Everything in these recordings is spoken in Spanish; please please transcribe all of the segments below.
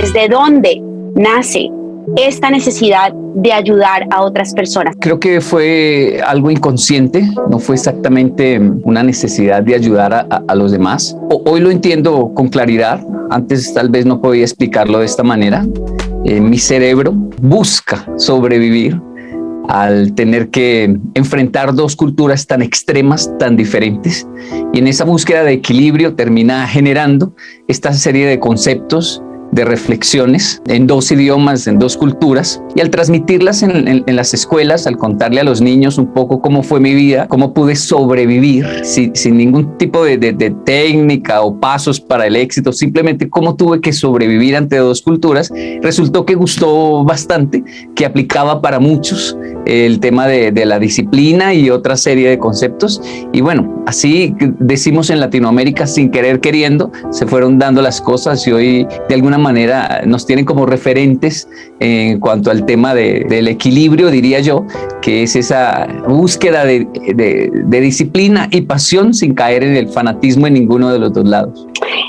¿Desde dónde nace esta necesidad de ayudar a otras personas? Creo que fue algo inconsciente, no fue exactamente una necesidad de ayudar a los demás. Hoy lo entiendo con claridad, antes tal vez no podía explicarlo de esta manera. Mi cerebro busca sobrevivir al tener que enfrentar dos culturas tan extremas, tan diferentes, y en esa búsqueda de equilibrio termina generando esta serie de conceptos, de reflexiones en dos idiomas, en dos culturas, y al transmitirlas en las escuelas, al contarle a los niños un poco cómo fue mi vida, cómo pude sobrevivir sin ningún tipo de técnica o pasos para el éxito, simplemente cómo tuve que sobrevivir ante dos culturas, resultó que gustó bastante, que aplicaba para muchos el tema de la disciplina y otra serie de conceptos. Y bueno, así decimos en Latinoamérica, sin querer queriendo, se fueron dando las cosas y hoy de alguna manera nos tienen como referentes en cuanto al tema del equilibrio, diría yo, que es esa búsqueda de disciplina y pasión sin caer en el fanatismo en ninguno de los dos lados.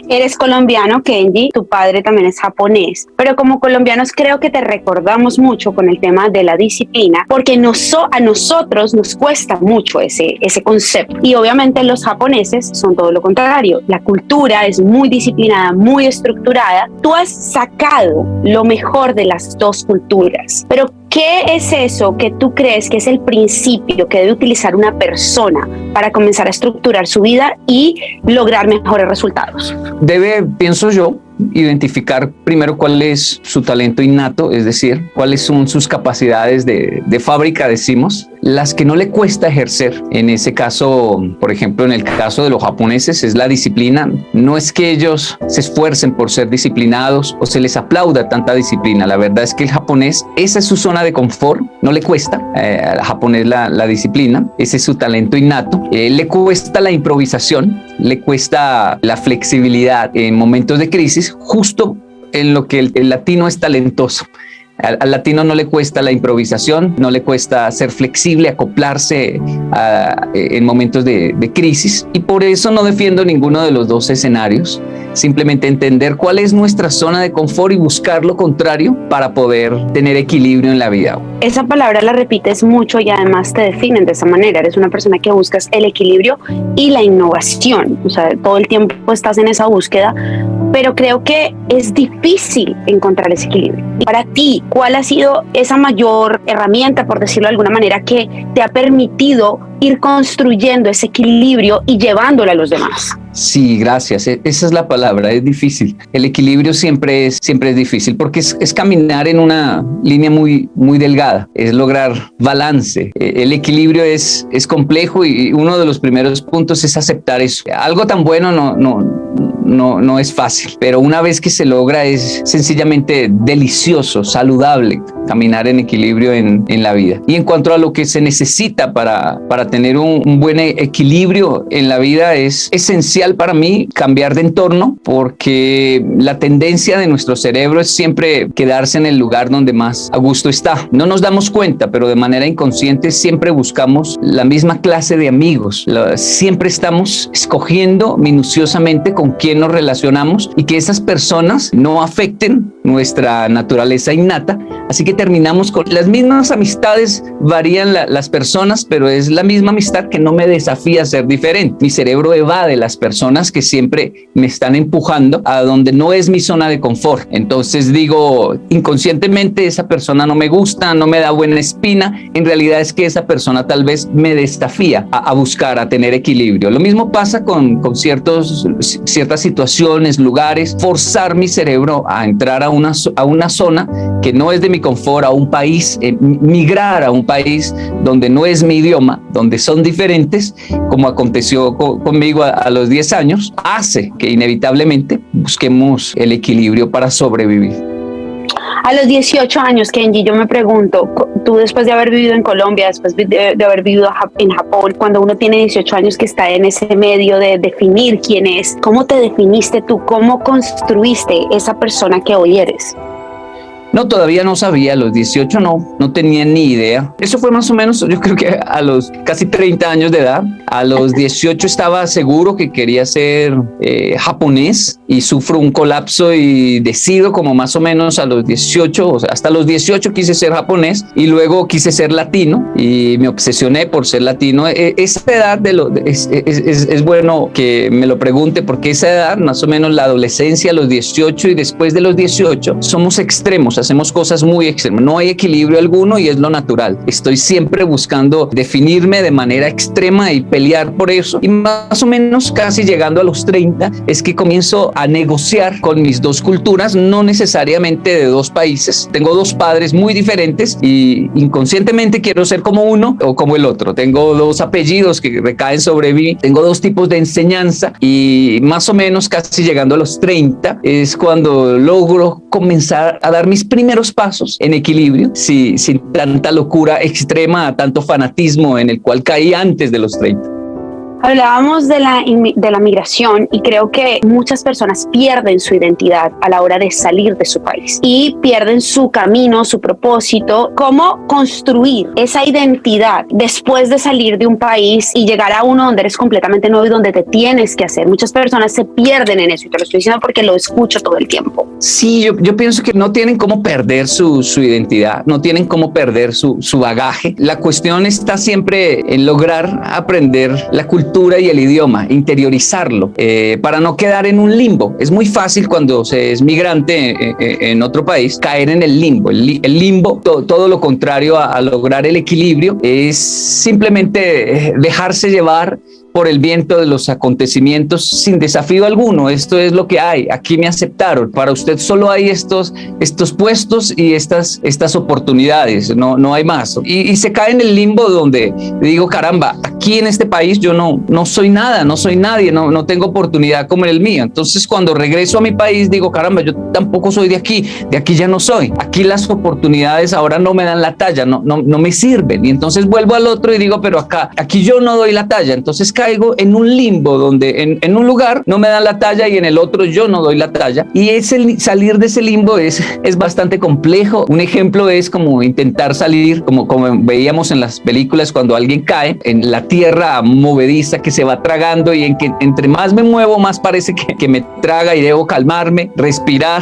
Eres colombiano, Kenji, tu padre también es japonés, pero como colombianos creo que te recordamos mucho con el tema de la disciplina, porque a nosotros nos cuesta mucho ese concepto, y obviamente los japoneses son todo lo contrario. La cultura es muy disciplinada, muy estructurada. Tú has sacado lo mejor de las dos culturas, pero ¿qué es eso que tú crees que es el principio que debe utilizar una persona para comenzar a estructurar su vida y lograr mejores resultados? Debe, pienso yo, identificar primero cuál es su talento innato, es decir, cuáles son sus capacidades de fábrica, decimos, las que no le cuesta ejercer. En ese caso, por ejemplo, en el caso de los japoneses, es la disciplina. No es que ellos se esfuercen por ser disciplinados o se les aplauda tanta disciplina. La verdad es que el japonés, esa es su zona de confort, no le cuesta al japonés la disciplina, ese es su talento innato. Le cuesta la improvisación, le cuesta la flexibilidad en momentos de crisis, justo en lo que el latino es talentoso. Al latino no le cuesta la improvisación, no le cuesta ser flexible, acoplarse en momentos de crisis, y por eso no defiendo ninguno de los dos escenarios. Simplemente entender cuál es nuestra zona de confort y buscar lo contrario para poder tener equilibrio en la vida. Esa palabra la repites mucho y además te definen de esa manera. Eres una persona que buscas el equilibrio y la innovación. O sea, todo el tiempo estás en esa búsqueda, pero creo que es difícil encontrar ese equilibrio. Y para ti, ¿cuál ha sido esa mayor herramienta, por decirlo de alguna manera, que te ha permitido ir construyendo ese equilibrio y llevándolo a los demás? Sí, gracias. Esa es la palabra, es difícil. El equilibrio siempre es difícil porque es caminar en una línea muy, muy delgada, es lograr balance. El equilibrio es complejo y uno de los primeros puntos es aceptar eso. Algo tan bueno no es fácil, pero una vez que se logra es sencillamente delicioso, saludable caminar en equilibrio en la vida. Y en cuanto a lo que se necesita para tener un buen equilibrio en la vida, es esencial para mí cambiar de entorno, porque la tendencia de nuestro cerebro es siempre quedarse en el lugar donde más a gusto está. No nos damos cuenta, pero de manera inconsciente siempre buscamos la misma clase de amigos. Siempre estamos escogiendo minuciosamente con quién nos relacionamos y que esas personas no afecten nuestra naturaleza innata. Así que terminamos con las mismas amistades, varían las personas, pero es la misma amistad que no me desafía a ser diferente. Mi cerebro evade las personas que siempre me están empujando a donde no es mi zona de confort. Entonces digo, inconscientemente esa persona no me gusta, no me da buena espina. En realidad es que esa persona tal vez me desafía a buscar, a tener equilibrio. Lo mismo pasa con ciertas situaciones, lugares, forzar mi cerebro a entrar a una zona que no es de mi confort, a un país, migrar a un país donde no es mi idioma, donde son diferentes, como aconteció conmigo a los 10 años, hace que inevitablemente busquemos el equilibrio para sobrevivir. A los 18 años, Kenji, yo me pregunto, tú después de haber vivido en Colombia, después de haber vivido en Japón, cuando uno tiene 18 años que está en ese medio de definir quién es, ¿cómo te definiste tú? ¿Cómo construiste esa persona que hoy eres? No, todavía no sabía, a los 18 no tenía ni idea. Eso fue más o menos, yo creo que a los casi 30 años de edad. A los 18 estaba seguro que quería ser japonés y sufro un colapso y decido como más o menos a los 18, o sea, hasta los 18 quise ser japonés y luego quise ser latino y me obsesioné por ser latino. Esa edad es bueno que me lo pregunte porque esa edad, más o menos la adolescencia, los 18 y después de los 18, somos extremos, hacemos cosas muy extremas, no hay equilibrio alguno y es lo natural. Estoy siempre buscando definirme de manera extrema y pelear por eso, y más o menos casi llegando a los 30 es que comienzo a negociar con mis dos culturas, no necesariamente de dos países. Tengo dos padres muy diferentes y inconscientemente quiero ser como uno o como el otro. Tengo dos apellidos que recaen sobre mí, tengo dos tipos de enseñanza y más o menos casi llegando a los 30 es cuando logro comenzar a dar mis primeros pasos en equilibrio, sin tanta locura extrema, tanto fanatismo en el cual caí antes de los 30. Hablábamos de la migración y creo que muchas personas pierden su identidad a la hora de salir de su país y pierden su camino, su propósito. ¿Cómo construir esa identidad después de salir de un país y llegar a uno donde eres completamente nuevo y donde te tienes que hacer? Muchas personas se pierden en eso y te lo estoy diciendo porque lo escucho todo el tiempo. Sí, yo pienso que no tienen cómo perder su identidad, no tienen cómo perder su bagaje. La cuestión está siempre en lograr aprender la cultura y el idioma, interiorizarlo, para no quedar en un limbo. Es muy fácil cuando se es migrante en otro país caer en el limbo. El limbo, todo lo contrario a lograr el equilibrio, es simplemente dejarse llevar por el viento de los acontecimientos sin desafío alguno. Esto es lo que hay, aquí me aceptaron, para usted solo hay estos puestos y estas oportunidades, no hay más. Y se cae en el limbo donde digo, caramba, aquí en este país yo no soy nada, no soy nadie, no tengo oportunidad como en el mío. Entonces cuando regreso a mi país digo, caramba, yo tampoco soy de aquí ya no soy. Aquí las oportunidades ahora no me dan la talla, no me sirven. Y entonces vuelvo al otro y digo, pero aquí yo no doy la talla. Entonces caigo en un limbo donde en un lugar no me dan la talla y en el otro yo no doy la talla. Y salir de ese limbo es bastante complejo. Un ejemplo es como intentar salir, como veíamos en las películas, cuando alguien cae en la tierra movediza que se va tragando y en que entre más me muevo, más parece que me traga y debo calmarme, respirar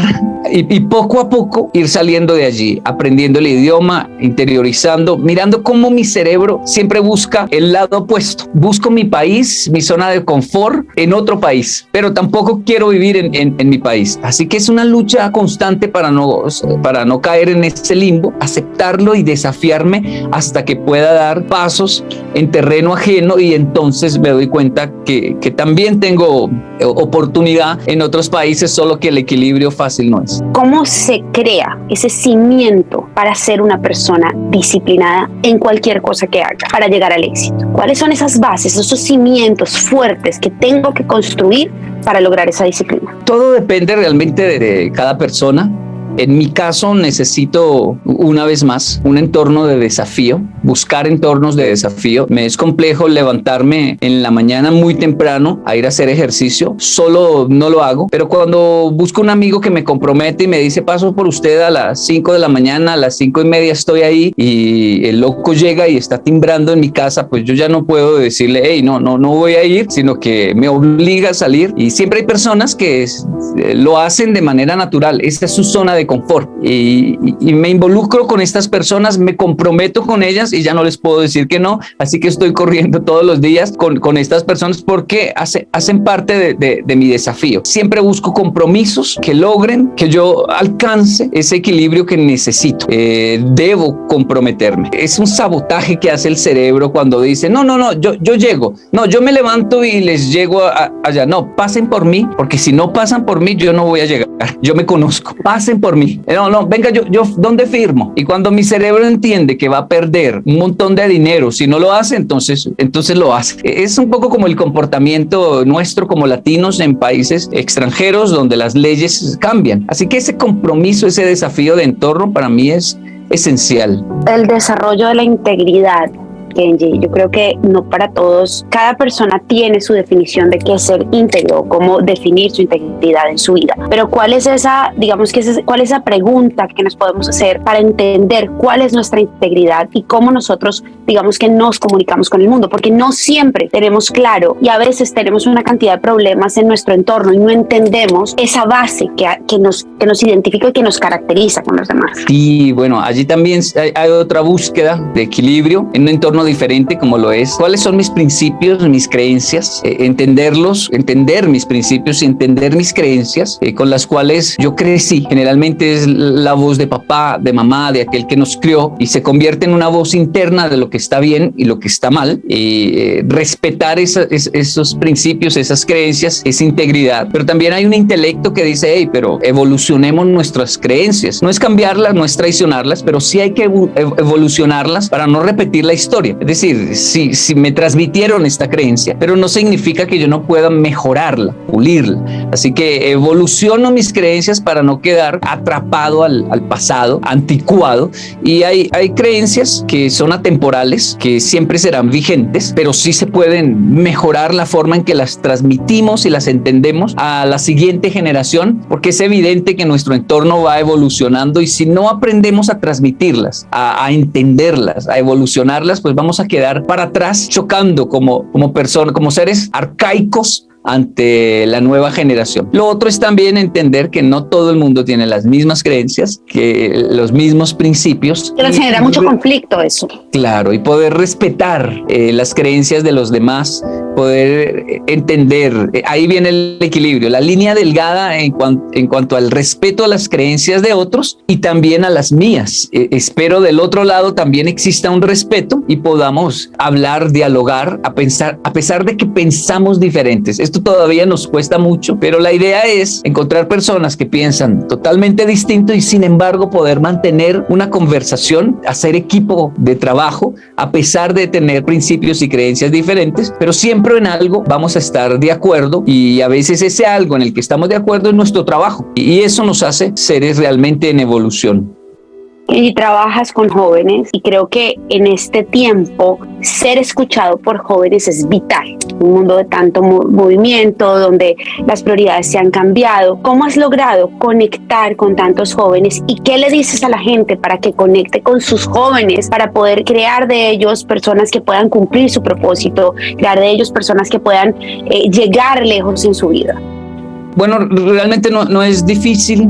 y poco a poco ir saliendo de allí, aprendiendo el idioma, interiorizando, mirando cómo mi cerebro siempre busca el lado opuesto. Busco mi país, mi zona de confort en otro país, pero tampoco quiero vivir en mi país. Así que es una lucha constante para no caer en ese limbo, aceptarlo y desafiarme hasta que pueda dar pasos en terreno ajeno, y entonces me doy cuenta que también tengo oportunidad en otros países, solo que el equilibrio fácil no es. ¿Cómo se crea ese cimiento para ser una persona disciplinada en cualquier cosa que haga para llegar al éxito? ¿Cuáles son esas bases, esos cimientos fuertes que tengo que construir para lograr esa disciplina? Todo depende realmente de cada persona. En mi caso necesito, una vez más, un entorno de desafío, buscar entornos de desafío. Me es complejo levantarme en la mañana muy temprano a ir a hacer ejercicio, solo no lo hago, pero cuando busco un amigo que me compromete y me dice, paso por usted a las 5 de la mañana, a las 5:30 estoy ahí, y el loco llega y está timbrando en mi casa, pues yo ya no puedo decirle, hey, no voy a ir, sino que me obliga a salir. Y siempre hay personas que lo hacen de manera natural, esa es su zona de confort, y me involucro con estas personas, me comprometo con ellas y ya no les puedo decir que no, así que estoy corriendo todos los días con estas personas porque hacen parte de mi desafío. Siempre busco compromisos que logren que yo alcance ese equilibrio que necesito. Debo comprometerme. Es un sabotaje que hace el cerebro cuando dice, no, yo llego, yo me levanto y les llego allá. No, pasen por mí, porque si no pasan por mí, yo no voy a llegar. Yo me conozco, pasen por mí. Venga, yo ¿dónde firmo? Y cuando mi cerebro entiende que va a perder un montón de dinero si no lo hace, entonces lo hace. Es un poco como el comportamiento nuestro como latinos en países extranjeros donde las leyes cambian. Así que ese compromiso, ese desafío de entorno para mí es esencial. El desarrollo de la integridad Kenji. Yo creo que no para todos, cada persona tiene su definición de qué es ser íntegro, cómo definir su integridad en su vida. Pero ¿cuál es esa, digamos que cuál es esa pregunta que nos podemos hacer para entender cuál es nuestra integridad y cómo nosotros, digamos que nos comunicamos con el mundo? Porque no siempre tenemos claro y a veces tenemos una cantidad de problemas en nuestro entorno y no entendemos esa base que nos identifica y que nos caracteriza con los demás. Y bueno, allí también hay otra búsqueda de equilibrio en un entorno diferente como lo es. ¿Cuáles son mis principios, mis creencias? Entender mis principios y entender mis creencias con las cuales yo crecí. Generalmente es la voz de papá, de mamá, de aquel que nos crió y se convierte en una voz interna de lo que está bien y lo que está mal. Y respetar esos principios, esas creencias, esa integridad. Pero también hay un intelecto que dice, hey, pero evolucionemos nuestras creencias. No es cambiarlas, no es traicionarlas, pero sí hay que evolucionarlas para no repetir la historia. Es decir, si me transmitieron esta creencia, pero no significa que yo no pueda mejorarla, pulirla. Así que evoluciono mis creencias para no quedar atrapado al pasado, anticuado. Y hay creencias que son atemporales, que siempre serán vigentes, pero sí se pueden mejorar la forma en que las transmitimos y las entendemos a la siguiente generación, porque es evidente que nuestro entorno va evolucionando y si no aprendemos a transmitirlas, a entenderlas, a evolucionarlas, pues vamos a quedar para atrás chocando como personas, como seres arcaicos ante la nueva generación. Lo otro es también entender que no todo el mundo tiene las mismas creencias, que los mismos principios. Que les genera mucho conflicto eso. Claro, y poder respetar las creencias de los demás, poder entender, ahí viene el equilibrio, la línea delgada en cuanto al respeto a las creencias de otros y también a las mías. Espero del otro lado también exista un respeto y podamos hablar, dialogar, a pesar de que pensamos diferentes. Esto todavía nos cuesta mucho, pero la idea es encontrar personas que piensan totalmente distinto y sin embargo poder mantener una conversación, hacer equipo de trabajo, a pesar de tener principios y creencias diferentes, pero siempre en algo vamos a estar de acuerdo y a veces ese algo en el que estamos de acuerdo es nuestro trabajo y eso nos hace seres realmente en evolución. Y trabajas con jóvenes y creo que en este tiempo ser escuchado por jóvenes es vital. Un mundo de tanto movimiento, donde las prioridades se han cambiado. ¿Cómo has logrado conectar con tantos jóvenes y qué le dices a la gente para que conecte con sus jóvenes, para poder crear de ellos personas que puedan cumplir su propósito, crear de ellos personas que puedan llegar lejos en su vida? Bueno, realmente no es difícil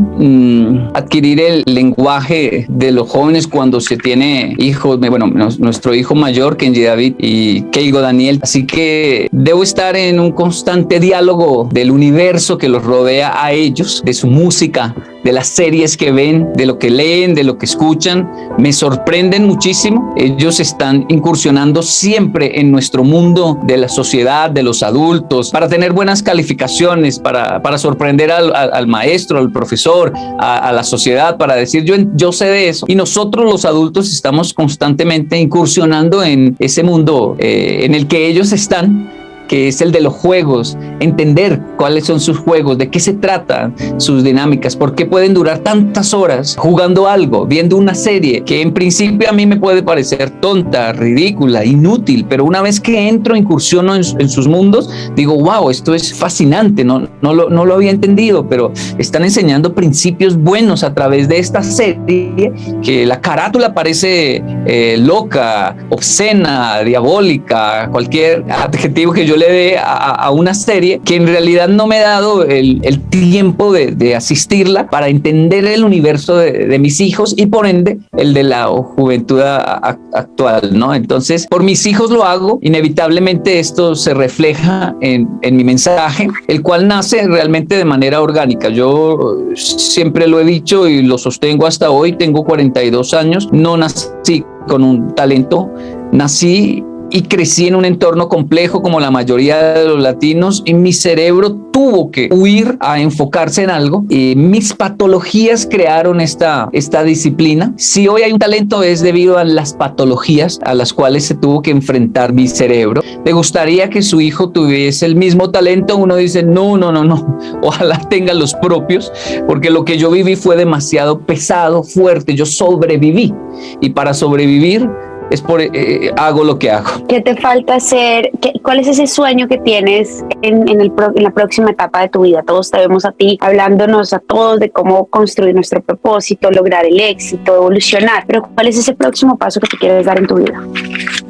adquirir el lenguaje de los jóvenes cuando se tiene hijos. Bueno, nuestro hijo mayor, Kenji David y Keigo Daniel. Así que debo estar en un constante diálogo del universo que los rodea a ellos, de su música, de las series que ven, de lo que leen, de lo que escuchan. Me sorprenden muchísimo. Ellos están incursionando siempre en nuestro mundo de la sociedad, de los adultos, para tener buenas calificaciones, para sorprender al maestro, al profesor, a la sociedad, para decir yo sé de eso. Y nosotros los adultos estamos constantemente incursionando en ese mundo en el que ellos están, que es el de los juegos, entender cuáles son sus juegos, de qué se tratan sus dinámicas, por qué pueden durar tantas horas jugando algo, viendo una serie que en principio a mí me puede parecer tonta, ridícula, inútil, pero una vez que entro, incursiono en sus mundos, digo, wow, esto es fascinante, no lo había entendido, pero están enseñando principios buenos a través de esta serie, que la carátula parece loca, obscena, diabólica, cualquier adjetivo que yo le dé a una serie que en realidad no me he dado el tiempo de asistirla para entender el universo de mis hijos y por ende el de la juventud actual, ¿no? Entonces, por mis hijos lo hago. Inevitablemente esto se refleja en mi mensaje, el cual nace realmente de manera orgánica. Yo siempre lo he dicho y lo sostengo hasta hoy, tengo 42 años, no nací con un talento, nací y crecí en un entorno complejo como la mayoría de los latinos y mi cerebro tuvo que huir a enfocarse en algo y mis patologías crearon esta disciplina. Si hoy hay un talento es debido a las patologías a las cuales se tuvo que enfrentar mi cerebro. ¿Le gustaría que su hijo tuviese el mismo talento? Uno dice no, ojalá tenga los propios, porque lo que yo viví fue demasiado pesado, fuerte. Yo sobreviví y para sobrevivir hago lo que hago. ¿Qué te falta hacer? ¿Cuál es ese sueño que tienes en la próxima etapa de tu vida? Todos te vemos a ti hablándonos a todos de cómo construir nuestro propósito, lograr el éxito, evolucionar, pero ¿cuál es ese próximo paso que te quieres dar en tu vida?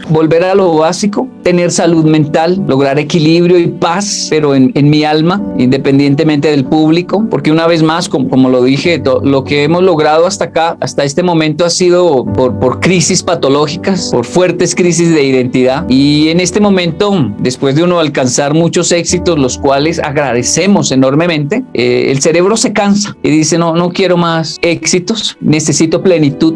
Volver a lo básico, tener salud mental, lograr equilibrio y paz, pero en mi alma, independientemente del público, porque una vez más, como lo dije, lo que hemos logrado hasta acá, hasta este momento ha sido por crisis patológicas, por fuertes crisis de identidad, y en este momento, después de uno alcanzar muchos éxitos, los cuales agradecemos enormemente, el cerebro se cansa y dice, no quiero más éxitos, necesito plenitud.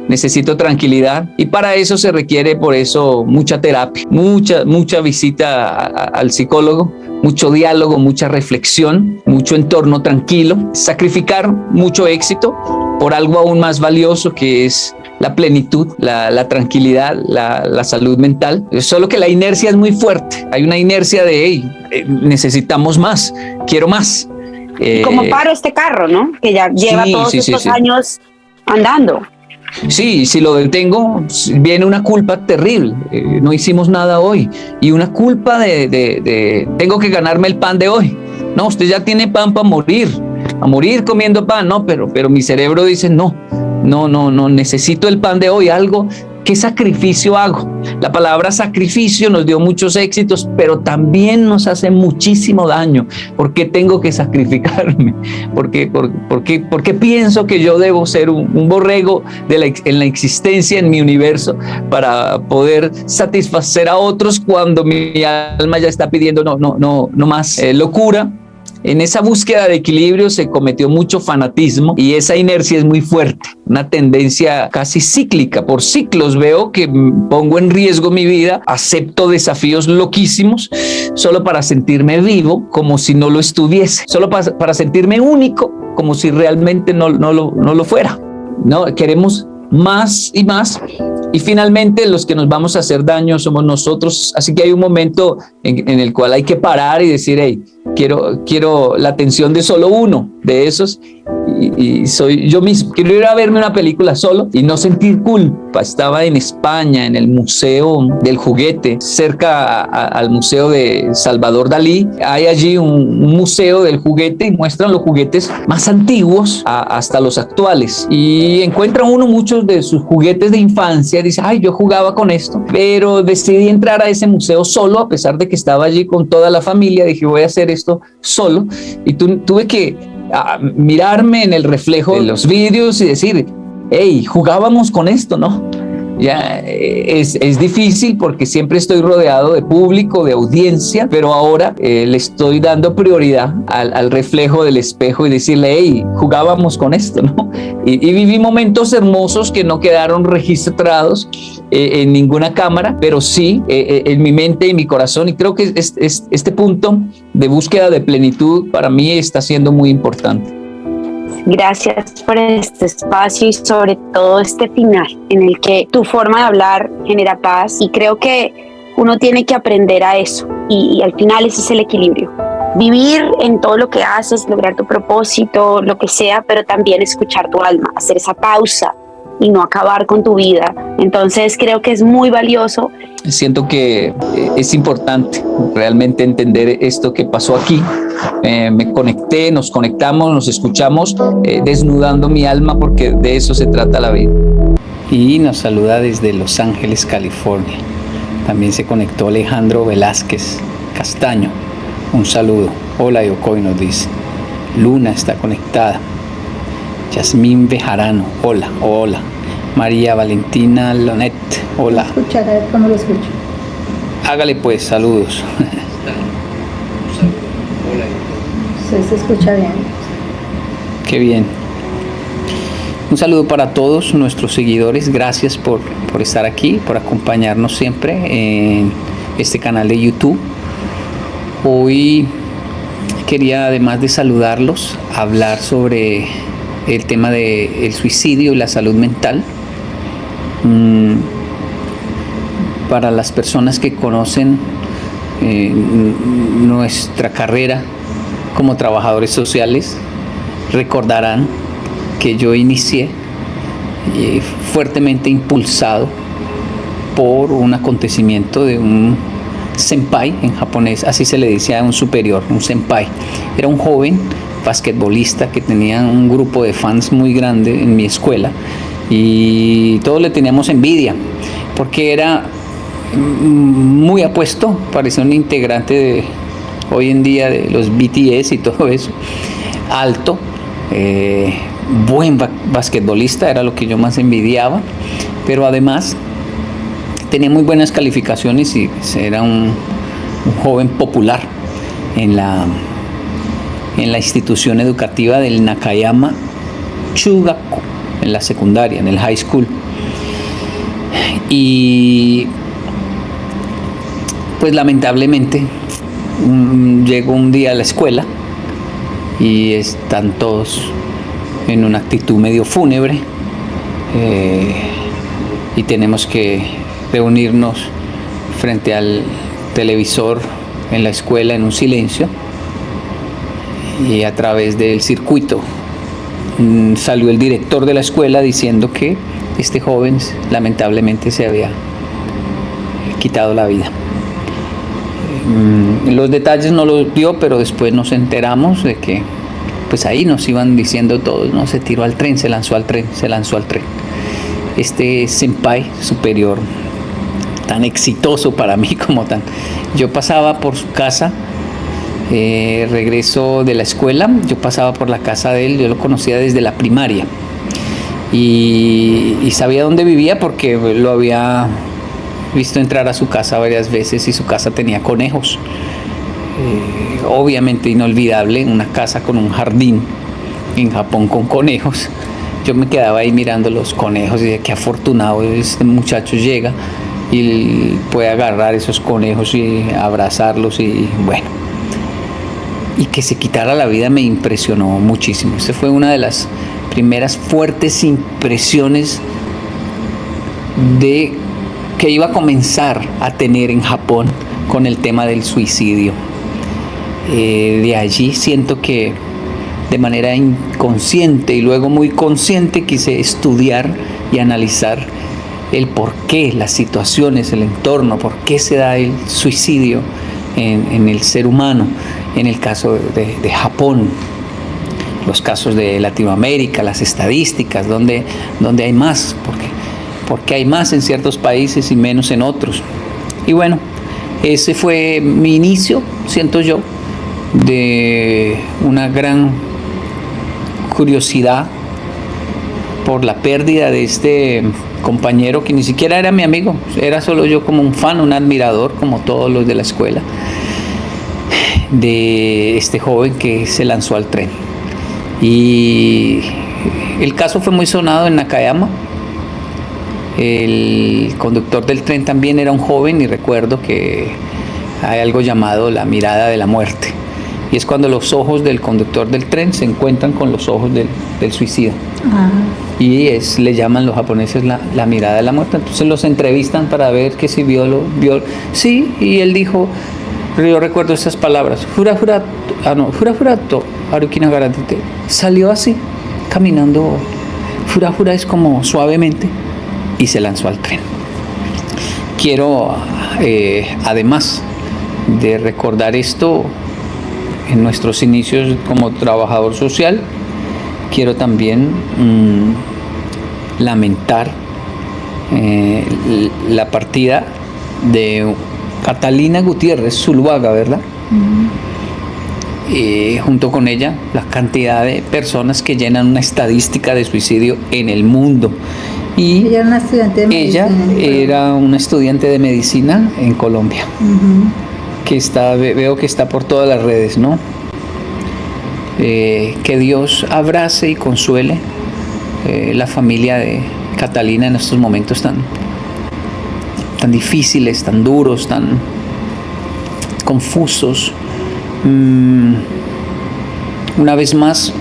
Necesito tranquilidad y para eso se requiere por eso mucha terapia, mucha visita al psicólogo, mucho diálogo, mucha reflexión, mucho entorno tranquilo, sacrificar mucho éxito por algo aún más valioso que es la plenitud, la tranquilidad, la salud mental. Solo que la inercia es muy fuerte, hay una inercia de necesitamos más, quiero más. Como paro este carro, ¿no? Que ya lleva todos estos años andando. Sí, si lo detengo, viene una culpa terrible. No hicimos nada hoy. Y una culpa de tengo que ganarme el pan de hoy. No, usted ya tiene pan para morir. A morir comiendo pan. No, pero mi cerebro dice no, necesito el pan de hoy. Algo. ¿Qué sacrificio hago? La palabra sacrificio nos dio muchos éxitos, pero también nos hace muchísimo daño. ¿Por qué tengo que sacrificarme? ¿Por qué pienso que yo debo ser un borrego en la existencia, en mi universo, para poder satisfacer a otros cuando mi alma ya está pidiendo no más locura? En esa búsqueda de equilibrio se cometió mucho fanatismo y esa inercia es muy fuerte, una tendencia casi cíclica. Por ciclos veo que pongo en riesgo mi vida, acepto desafíos loquísimos solo para sentirme vivo como si no lo estuviese, solo para sentirme único como si realmente no lo fuera. No, queremos más y más y finalmente los que nos vamos a hacer daño somos nosotros, así que hay un momento en el cual hay que parar y decir, hey, quiero la atención de solo uno de esos y soy yo mismo. Quiero ir a verme una película solo y no sentir culpa. Estaba en España, en el Museo del Juguete, cerca al Museo de Salvador Dalí. Hay allí un museo del juguete y muestran los juguetes más antiguos hasta los actuales. Y encuentra uno muchos de sus juguetes de infancia. Dice, ay, yo jugaba con esto, pero decidí entrar a ese museo solo, a pesar de que estaba allí con toda la familia. Dije, voy a hacer esto solo. Y tuve que mirarme en el reflejo de los vídeos y decir, hey, jugábamos con esto, ¿no? Ya es difícil porque siempre estoy rodeado de público, de audiencia, pero ahora le estoy dando prioridad al reflejo del espejo y decirle, hey, jugábamos con esto, ¿no? Y viví momentos hermosos que no quedaron registrados en ninguna cámara, pero sí en mi mente y mi corazón, y creo que este punto de búsqueda de plenitud para mí está siendo muy importante. Gracias por este espacio y sobre todo este final en el que tu forma de hablar genera paz y creo que uno tiene que aprender a eso y al final ese es el equilibrio. Vivir en todo lo que haces, lograr tu propósito, lo que sea, pero también escuchar tu alma, hacer esa pausa y no acabar con tu vida. Entonces creo que es muy valioso. Siento que es importante realmente entender esto que pasó aquí. Me conecté, nos conectamos, nos escuchamos, desnudando mi alma porque de eso se trata la vida. Y nos saluda desde Los Ángeles, California. También se conectó Alejandro Velázquez Castaño. Un saludo. Hola Yocoy nos dice. Luna está conectada. Yasmín Bejarano, hola. María Valentina Lonet, hola. Escuchar, a ver cómo lo escucho. Hágale pues, saludos. Se escucha bien. Qué bien. Un saludo para todos nuestros seguidores. Gracias por estar aquí, por acompañarnos siempre en este canal de YouTube. Hoy quería, además de saludarlos, hablar sobre el tema del suicidio y la salud mental. Para las personas que conocen nuestra carrera como trabajadores sociales, recordarán que yo inicié fuertemente impulsado por un acontecimiento de un senpai en japonés, así se le dice a un superior, un senpai. Era un joven basquetbolista que tenía un grupo de fans muy grande en mi escuela y todos le teníamos envidia porque era muy apuesto, parecía un integrante de hoy en día de los BTS y todo eso, alto, buen basquetbolista, era lo que yo más envidiaba, pero además tenía muy buenas calificaciones y era un joven popular en la institución educativa del Nakayama Chugaku, en la secundaria, en el high school. Y pues lamentablemente llego un día a la escuela y están todos en una actitud medio fúnebre, y tenemos que reunirnos frente al televisor en la escuela en un silencio, y a través del circuito salió el director de la escuela diciendo que este joven lamentablemente se había quitado la vida. Los detalles no los dio, pero después nos enteramos de que pues ahí nos iban diciendo todos, no, se tiró al tren, se lanzó al tren, se lanzó al tren. Este senpai superior, tan exitoso para mí como tan... Yo pasaba por su casa, regreso de la escuela, yo pasaba por la casa de él, yo lo conocía desde la primaria y sabía dónde vivía porque lo había visto entrar a su casa varias veces y su casa tenía conejos. Obviamente inolvidable, una casa con un jardín en Japón con conejos. Yo me quedaba ahí mirando los conejos y dije, qué afortunado, este muchacho llega y puede agarrar esos conejos y abrazarlos y bueno. Y que se quitara la vida me impresionó muchísimo. Esta fue una de las primeras fuertes impresiones de que iba a comenzar a tener en Japón con el tema del suicidio. De allí siento que de manera inconsciente y luego muy consciente quise estudiar y analizar el por qué, las situaciones, el entorno, por qué se da el suicidio en el ser humano, en el caso de Japón, los casos de Latinoamérica, las estadísticas, donde hay más, porque hay más en ciertos países y menos en otros. Y bueno, ese fue mi inicio, siento yo, de una gran curiosidad por la pérdida de este compañero que ni siquiera era mi amigo, era solo yo como un fan, un admirador, como todos los de la escuela, de este joven que se lanzó al tren. Y el caso fue muy sonado en Nakayama. El conductor del tren también era un joven y recuerdo que hay algo llamado la mirada de la muerte. Y es cuando los ojos del conductor del tren se encuentran con los ojos del suicida. Y le llaman los japoneses la mirada de la muerte. Entonces los entrevistan para ver que si vio. Sí, y él dijo, yo recuerdo estas palabras, furato, haruki nagara dete. Salió así, caminando, fura es como suavemente, y se lanzó al tren. Quiero, además de recordar esto, en nuestros inicios como trabajador social, quiero también lamentar la partida de Catalina Gutiérrez Zuluaga, ¿verdad? Junto con ella, la cantidad de personas que llenan una estadística de suicidio en el mundo. Y ella era una estudiante de medicina. Ella era una estudiante de medicina en Colombia. Que veo que está por todas las redes, ¿no? Que Dios abrace y consuele la familia de Catalina en estos momentos tan difíciles, tan duros, tan confusos. Una vez más,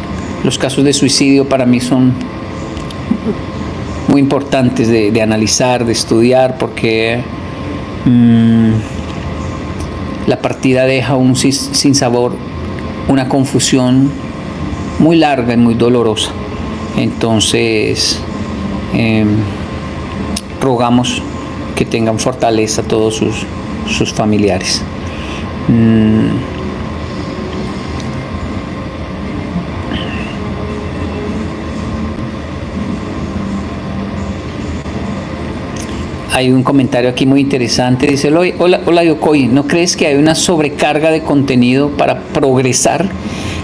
los casos de suicidio para mí son muy importantes de analizar, de estudiar, porque la partida deja un sinsabor, una confusión muy larga y muy dolorosa. Entonces, rogamos que tengan fortaleza todos sus familiares. Hay un comentario aquí muy interesante, dice: hola Yokoi, ¿no crees que hay una sobrecarga de contenido para progresar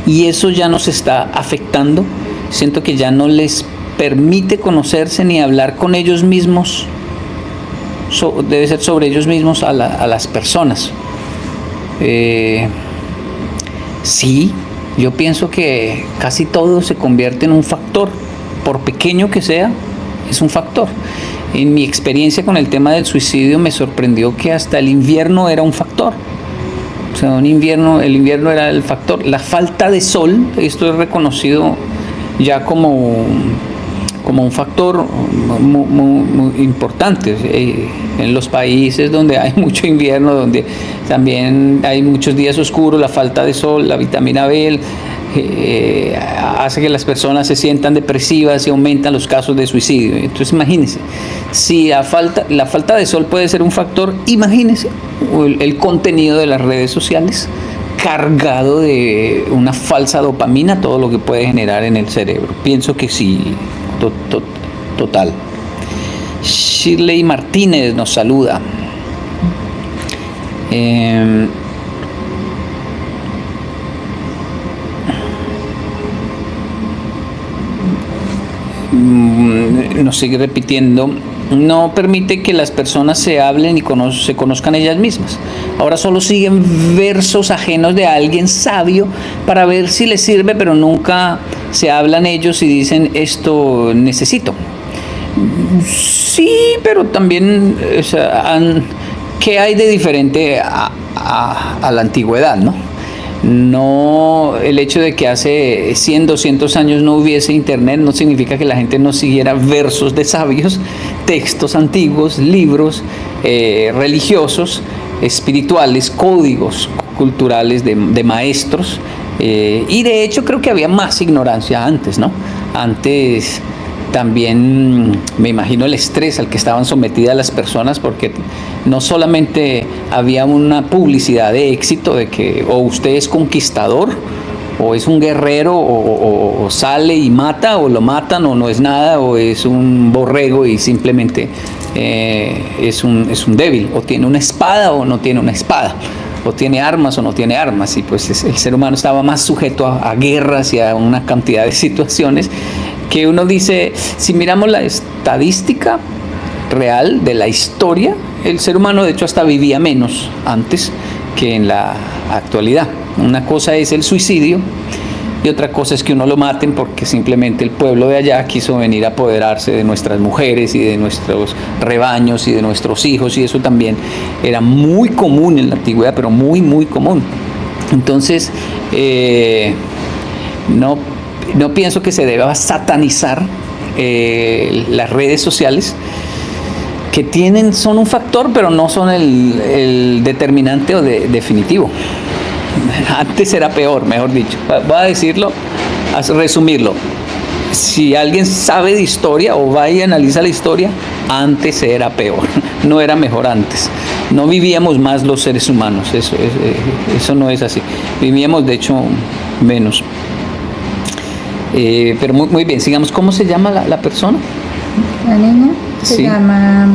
y eso ya nos está afectando? Siento que ya no les permite conocerse ni hablar con ellos mismos, debe ser sobre ellos mismos a las personas. Sí, yo pienso que casi todo se convierte en un factor, por pequeño que sea, es un factor. En mi experiencia con el tema del suicidio me sorprendió que hasta el invierno era un factor. O sea, el invierno era el factor. La falta de sol, esto es reconocido ya como un factor muy importante. En los países donde hay mucho invierno, donde también hay muchos días oscuros, la falta de sol, la vitamina B, hace que las personas se sientan depresivas y aumentan los casos de suicidio. Entonces imagínense, si la falta de sol puede ser un factor, imagínense el contenido de las redes sociales cargado de una falsa dopamina, todo lo que puede generar en el cerebro. Pienso que sí, total. Shirley Martínez nos saluda. Nos sigue repitiendo: no permite que las personas se hablen y se conozcan ellas mismas. Ahora solo siguen versos ajenos de alguien sabio para ver si les sirve, pero nunca se hablan ellos y dicen: esto necesito. Sí, pero también, o sea, ¿qué hay de diferente a la antigüedad, no? No, el hecho de que hace 100, 200 años no hubiese internet no significa que la gente no siguiera versos de sabios, textos antiguos, libros religiosos, espirituales, códigos culturales de maestros, y de hecho creo que había más ignorancia antes, ¿no? Antes también me imagino el estrés al que estaban sometidas las personas, porque no solamente había una publicidad de éxito, de que o usted es conquistador, o es un guerrero, o sale y mata, o lo matan, o no es nada, o es un borrego y simplemente es un débil, o tiene una espada o no tiene una espada, o tiene armas o no tiene armas. Y pues el ser humano estaba más sujeto a guerras y a una cantidad de situaciones que uno dice, si miramos la estadística real de la historia, el ser humano de hecho hasta vivía menos antes que en la actualidad. Una cosa es el suicidio y otra cosa es que uno lo maten porque simplemente el pueblo de allá quiso venir a apoderarse de nuestras mujeres y de nuestros rebaños y de nuestros hijos, y eso también era muy común en la antigüedad, pero muy, muy común. Entonces, no pienso que se deba satanizar las redes sociales, que son un factor, pero no son el determinante o definitivo. Antes era peor, mejor dicho. Voy a decirlo, a resumirlo. Si alguien sabe de historia o va y analiza la historia, antes era peor, no era mejor antes. No vivíamos más los seres humanos, eso no es así. Vivíamos, de hecho, menos. Pero muy bien, sigamos. ¿Cómo se llama la persona? La niña se Sí. llama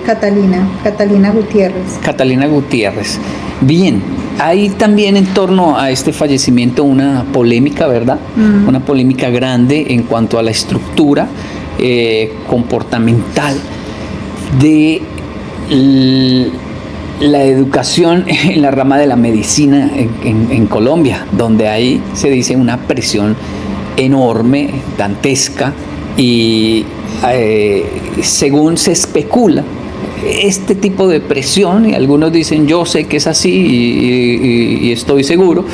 Catalina Gutiérrez. Catalina Gutiérrez. Bien, hay también en torno a este fallecimiento una polémica, ¿verdad? Una polémica grande en cuanto a la estructura comportamental de la educación en la rama de la medicina en Colombia, donde ahí se dice una presión enorme, dantesca, y según se especula, este tipo de presión, y algunos dicen yo sé que es así y estoy seguro,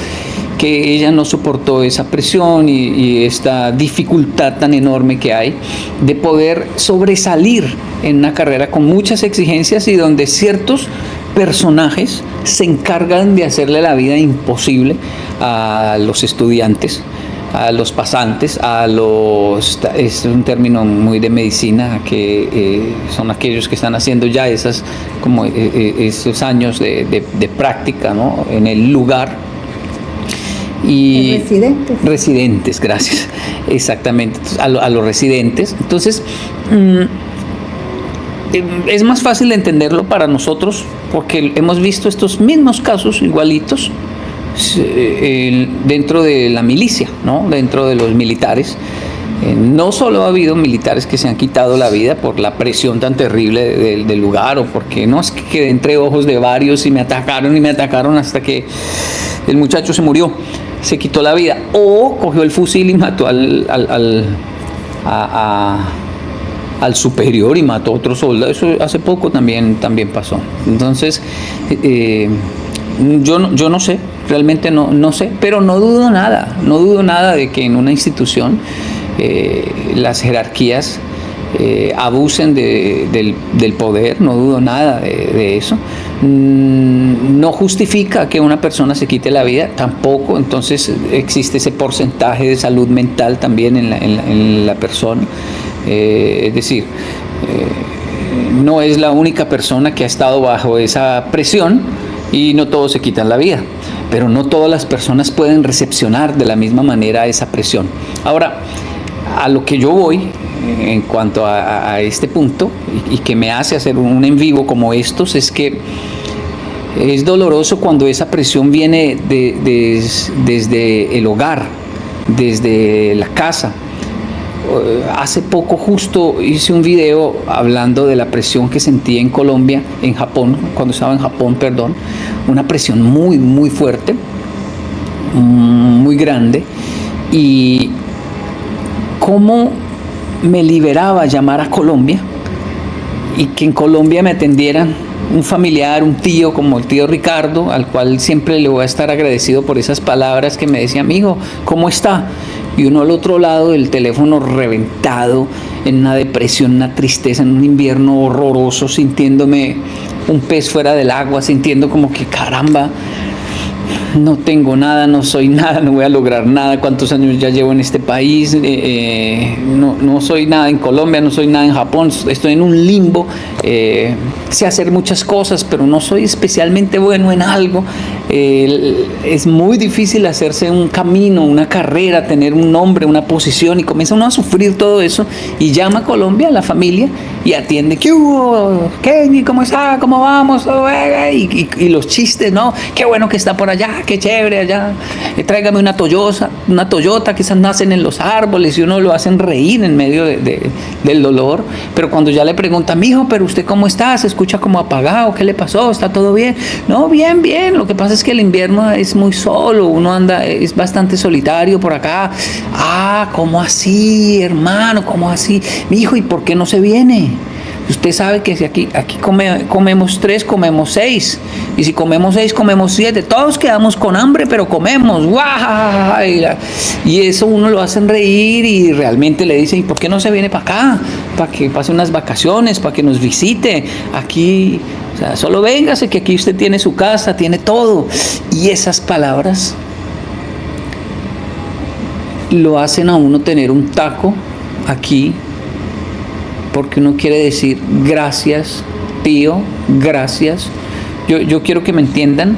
que ella no soportó esa presión y esta dificultad tan enorme que hay de poder sobresalir en una carrera con muchas exigencias y donde ciertos personajes se encargan de hacerle la vida imposible a los estudiantes a los pasantes, es un término muy de medicina, que son aquellos que están haciendo ya esos años de práctica, ¿no?, en el lugar. Y residentes, gracias, exactamente, a los residentes. Entonces, es más fácil de entenderlo para nosotros porque hemos visto estos mismos casos igualitos dentro de la milicia, ¿no?, dentro de los militares. No solo ha habido militares que se han quitado la vida por la presión tan terrible del lugar, o porque no, es que quedé entre ojos de varios y me atacaron hasta que el muchacho se murió, se quitó la vida, o cogió el fusil y mató al superior y mató a otro soldado. Eso hace poco también pasó. Entonces, yo no sé, realmente no sé, pero no dudo nada de que en una institución las jerarquías abusen del poder, no dudo nada de eso. No justifica que una persona se quite la vida, tampoco. Entonces existe ese porcentaje de salud mental también en la persona. Es decir, no es la única persona que ha estado bajo esa presión y no todos se quitan la vida, pero no todas las personas pueden recepcionar de la misma manera esa presión. Ahora, a lo que yo voy en cuanto a este punto y que me hace hacer un en vivo como estos, es que es doloroso cuando esa presión viene desde el hogar, desde la casa. Hace poco justo hice un video hablando de la presión que sentí en Colombia, cuando estaba en Japón, una presión muy, muy fuerte, muy grande, y cómo me liberaba llamar a Colombia y que en Colombia me atendieran un familiar, un tío como el tío Ricardo, al cual siempre le voy a estar agradecido por esas palabras que me decía: amigo, ¿cómo está? Y uno al otro lado del teléfono reventado, en una depresión, una tristeza, en un invierno horroroso, sintiéndome un pez fuera del agua, sintiendo como que caramba, no tengo nada, no soy nada, no voy a lograr nada, cuántos años ya llevo en este país, no soy nada en Colombia, no soy nada en Japón, estoy en un limbo, sé hacer muchas cosas, pero no soy especialmente bueno en algo. Es muy difícil hacerse un camino, una carrera, tener un nombre, una posición, y comienza uno a sufrir todo eso y llama a Colombia, a la familia, y atiende: ¿qué hubo? Kenny, ¿cómo está? ¿Cómo vamos? Y los chistes, ¿no? Qué bueno que está por allá, qué chévere allá, tráigame una Toyota que esas nacen en los árboles, y uno lo hacen reír en medio del dolor. Pero cuando ya le pregunta: mijo, pero usted ¿cómo está? Se escucha como apagado, ¿qué le pasó? ¿Está todo bien? No, bien, lo que pasa es que el invierno es muy solo, uno anda, es bastante solitario por acá. Ah, ¿cómo así, hermano? ¿Cómo así? Mijo, ¿y por qué no se viene? Usted sabe que si aquí comemos 3, comemos 6. Y si comemos 6, comemos 7. Todos quedamos con hambre, pero comemos. ¡Guau! Y eso uno lo hacen reír, y realmente le dicen: ¿y por qué no se viene para acá? Para que pase unas vacaciones, para que nos visite. Aquí, o sea, solo véngase, que aquí usted tiene su casa, tiene todo. Y esas palabras lo hacen a uno tener un taco aquí, porque uno quiere decir: gracias, tío, gracias. Yo quiero que me entiendan,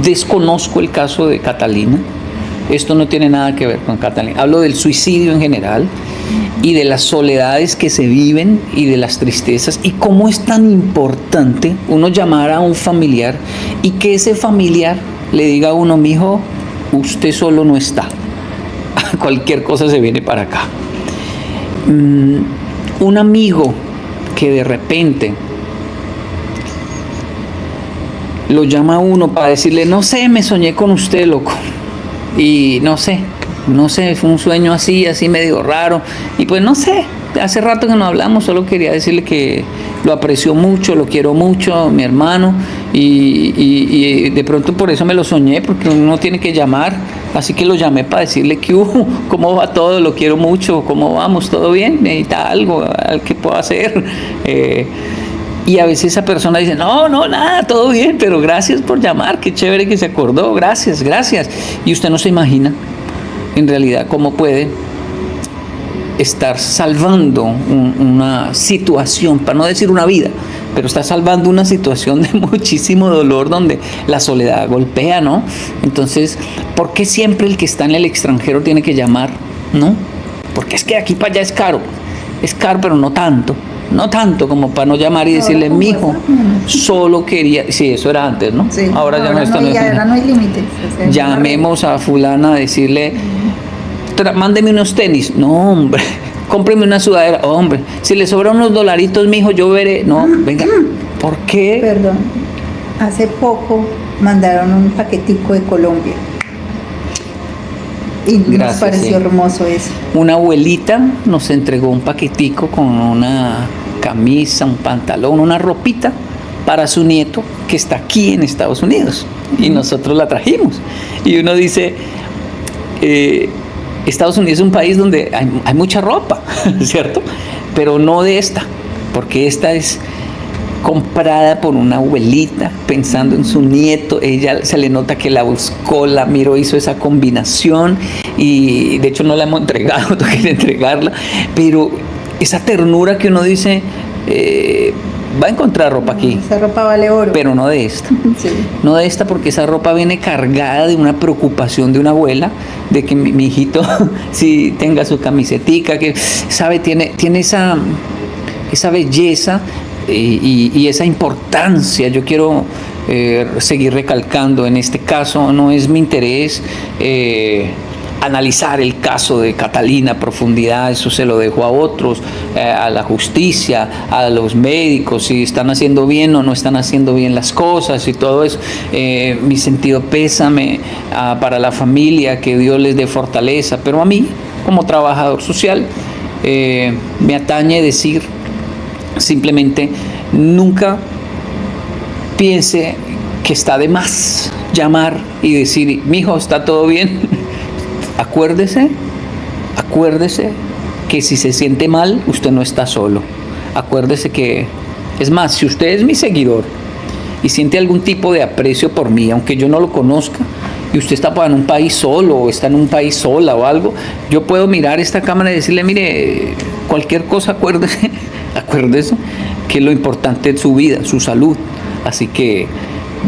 desconozco el caso de Catalina, esto no tiene nada que ver con Catalina, hablo del suicidio en general y de las soledades que se viven y de las tristezas, y cómo es tan importante uno llamar a un familiar y que ese familiar le diga a uno: mijo, usted solo no está, cualquier cosa se viene para acá. Un amigo que de repente lo llama a uno para decirle: no sé, me soñé con usted, loco, y no sé, fue un sueño así medio raro, y pues no sé, hace rato que no hablamos, solo quería decirle que lo aprecio mucho, lo quiero mucho, mi hermano, y de pronto por eso me lo soñé, porque uno tiene que llamar, así que lo llamé para decirle que cómo va todo, lo quiero mucho, cómo vamos, todo bien, necesita algo, ¿qué puedo hacer? Y a veces esa persona dice: no, nada, todo bien, pero gracias por llamar, qué chévere que se acordó, gracias. Y usted no se imagina en realidad cómo puede estar salvando una situación, para no decir una vida, pero está salvando una situación de muchísimo dolor donde la soledad golpea, ¿no? Entonces, ¿por qué siempre el que está en el extranjero tiene que llamar? ¿No? Porque es que de aquí para allá es caro, pero no tanto como para no llamar y decirle, mijo, solo quería, sí, eso era antes, ¿no? Sí, ahora ya no está. Ahora no hay límites. O sea, llamemos a fulana a decirle, mándeme unos tenis, no hombre, cómpreme una sudadera, hombre, si le sobran unos dolaritos, mijo, yo veré, no, venga, ¿por qué? Perdón, hace poco mandaron un paquetico de Colombia. Y Gracias, nos pareció hermoso eso. Una abuelita nos entregó un paquetico con una camisa, un pantalón, una ropita para su nieto que está aquí en Estados Unidos. Y nosotros la trajimos. Y uno dice, Estados Unidos es un país donde hay mucha ropa, ¿cierto? Pero no de esta, porque esta es comprada por una abuelita pensando en su nieto. Ella se le nota que la buscó, la miró, hizo esa combinación y de hecho no la hemos entregado, tengo que entregarla, pero esa ternura que uno dice, va a encontrar ropa aquí. Esa ropa vale oro. Pero no de esta. Sí. No de esta, porque esa ropa viene cargada de una preocupación de una abuela, de que mi hijito sí tenga su camisetica, que sabe, tiene esa belleza y esa importancia. Yo quiero seguir recalcando, en este caso no es mi interés analizar el caso de Catalina a profundidad, eso se lo dejo a otros, a la justicia, a los médicos, si están haciendo bien o no están haciendo bien las cosas y todo eso. Mi sentido pésame para la familia, que Dios les dé fortaleza, pero a mí, como trabajador social, me atañe decir simplemente, nunca piense que está de más llamar y decir, mijo, ¿está todo bien? Acuérdese que si se siente mal, usted no está solo. Acuérdese que, es más, si usted es mi seguidor y siente algún tipo de aprecio por mí, aunque yo no lo conozca, y usted está en un país solo o está en un país sola o algo, yo puedo mirar esta cámara y decirle, mire, cualquier cosa, acuérdese que lo importante es su vida, su salud. Así que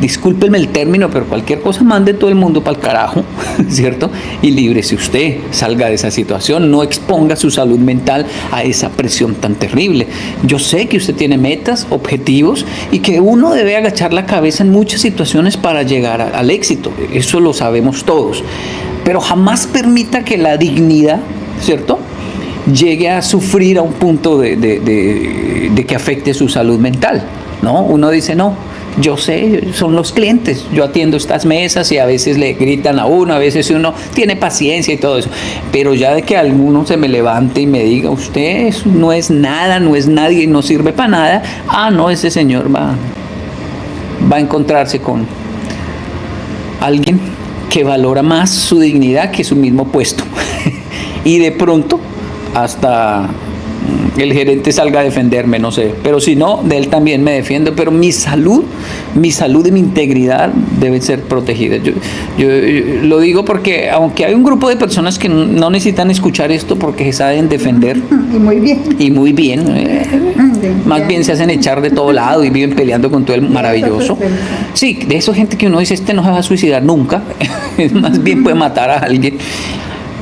discúlpenme el término, pero cualquier cosa, mande todo el mundo para el carajo, ¿cierto? Y líbrese usted, salga de esa situación, no exponga su salud mental a esa presión tan terrible. Yo sé que usted tiene metas, objetivos, y que uno debe agachar la cabeza en muchas situaciones para llegar al éxito, eso lo sabemos todos, pero jamás permita que la dignidad, ¿cierto?, llegue a sufrir a un punto de que afecte su salud mental, ¿no? Uno dice, no, yo sé, son los clientes, yo atiendo estas mesas y a veces le gritan a uno, a veces uno tiene paciencia y todo eso, pero ya de que alguno se me levante y me diga, usted no es nada, no es nadie, no sirve para nada, no, ese señor va a encontrarse con alguien que valora más su dignidad que su mismo puesto. Y de pronto hasta el gerente salga a defenderme, no sé, pero si no, de él también me defiendo, pero mi salud y mi integridad deben ser protegidas. Yo lo digo porque aunque hay un grupo de personas que no necesitan escuchar esto porque se saben defender, y muy bien, más bien se hacen echar de todo lado y viven peleando con todo el maravilloso. Sí, de eso gente que uno dice, este no se va a suicidar nunca, más bien puede matar a alguien,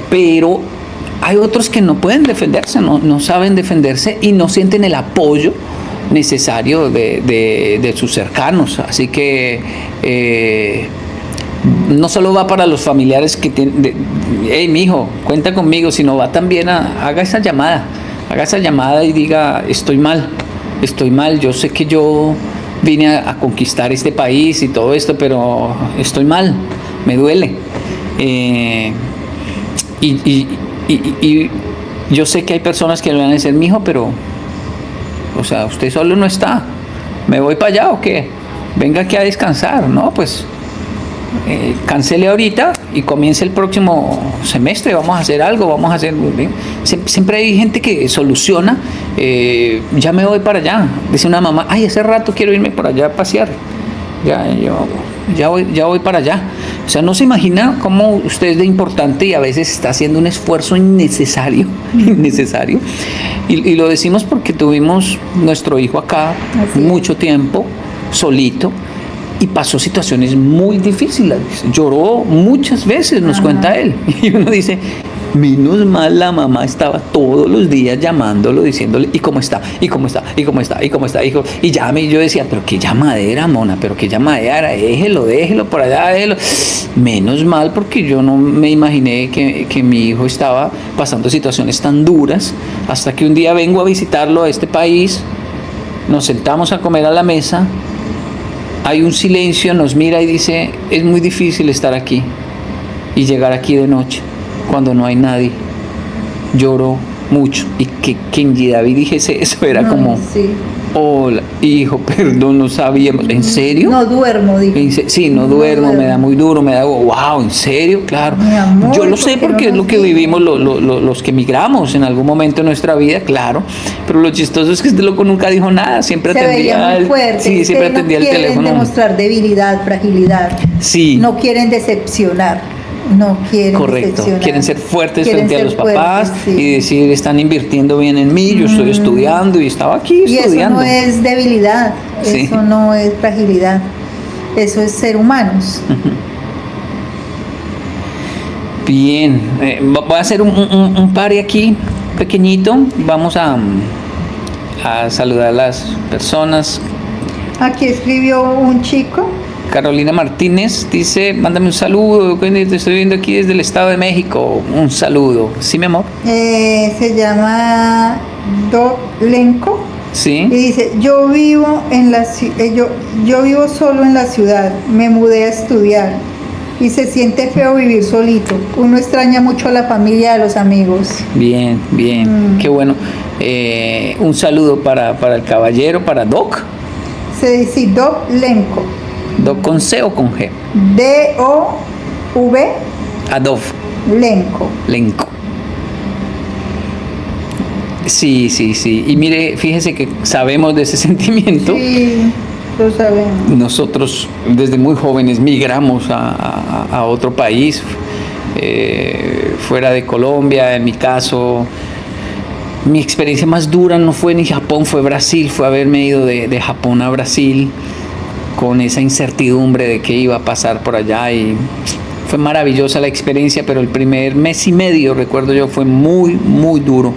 pero hay otros que no pueden defenderse, no saben defenderse y no sienten el apoyo necesario de sus cercanos. Así que no solo va para los familiares que tienen, hey, mijo, cuenta conmigo, sino va también haga esa llamada y diga, estoy mal, yo sé que yo vine a conquistar este país y todo esto, pero estoy mal, me duele. Y yo sé que hay personas que le van a decir, mijo, pero, o sea, usted solo no está, ¿me voy para allá o qué? Venga aquí a descansar, ¿no? Pues cancele ahorita y comience el próximo semestre, vamos a hacer algo, vamos a hacer... Siempre hay gente que soluciona, ya me voy para allá, dice una mamá, ay, hace rato quiero irme para allá a pasear, ya voy para allá. O sea, no se imagina cómo usted es de importante y a veces está haciendo un esfuerzo innecesario, innecesario. Y lo decimos porque tuvimos nuestro hijo acá mucho tiempo, solito, y pasó situaciones muy difíciles. Lloró muchas veces, nos cuenta él. Y uno dice, menos mal la mamá estaba todos los días llamándolo, diciéndole, ¿y cómo está? ¿Y cómo está? ¿Y cómo está? ¿Y cómo está? Y llame, y yo decía, pero qué llamadera, mona, pero qué llamadera, déjelo por allá, déjelo. Menos mal, porque yo no me imaginé que mi hijo estaba pasando situaciones tan duras, hasta que un día vengo a visitarlo a este país, nos sentamos a comer a la mesa, hay un silencio, nos mira y dice, es muy difícil estar aquí y llegar aquí de noche cuando no hay nadie. Lloró mucho. Y que Kenji David dijese eso era como, hola, hijo, perdón, no sabíamos. ¿En serio? No duermo, dije. Sí, no duermo, me da muy duro, me da, wow, ¿en serio? Claro. Mi amor, yo lo sé porque es lo que vivimos los que emigramos en algún momento de nuestra vida, claro. Pero lo chistoso es que este loco nunca dijo nada, siempre atendía muy fuerte. Sí, siempre atendía el teléfono. No quieren demostrar debilidad, fragilidad. Sí. No quieren decepcionar. No quieren Correcto, quieren ser fuertes frente a los papás y decir, están invirtiendo bien en mí, yo estoy estudiando y estaba aquí estudiando. Y eso no es debilidad, eso no es fragilidad, eso es ser humanos. Bien, voy a hacer un pare aquí, pequeñito, vamos a saludar a las personas. Aquí escribió un chico. Carolina Martínez dice, mándame un saludo, te estoy viendo aquí desde el Estado de México, un saludo. ¿Sí, mi amor? Se llama Doc Lenco. Sí. Y dice, yo vivo solo en la ciudad, me mudé a estudiar y se siente feo vivir solito. Uno extraña mucho a la familia, a los amigos. Bien, qué bueno. Un saludo para el caballero, para Doc. Se dice Doc Lenco. ¿Doc con C o con G? D-O-V. Adov. Lenco. Sí. Y mire, fíjese que sabemos de ese sentimiento. Sí, lo sabemos. Nosotros desde muy jóvenes migramos a otro país, fuera de Colombia. En mi caso, mi experiencia más dura no fue ni Japón, fue Brasil. Fue haberme ido de Japón a Brasil, con esa incertidumbre de qué iba a pasar por allá, y fue maravillosa la experiencia, pero el primer mes y medio, recuerdo yo, fue muy duro.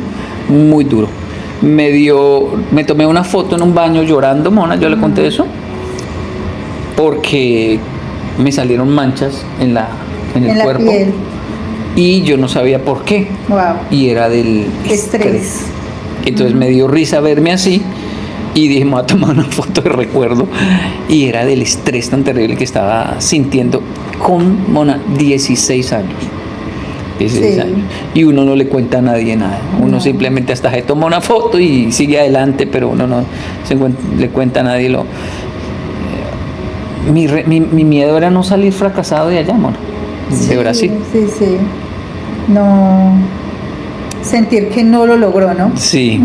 Me tomé una foto en un baño llorando, mona, yo le conté eso, porque me salieron manchas en el cuerpo piel. Y yo no sabía por qué. Wow. Y era del estrés. Entonces me dio risa verme así. Y dije, me voy a tomar una foto de recuerdo. Y era del estrés tan terrible que estaba sintiendo con, mona, 16 años. 16 años. Y uno no le cuenta a nadie nada. Uno simplemente hasta se toma una foto y sigue adelante, pero uno no le cuenta a nadie mi miedo era no salir fracasado de allá, mona, de Brasil. Sí. No. Sentir que no lo logró, ¿no? Sí.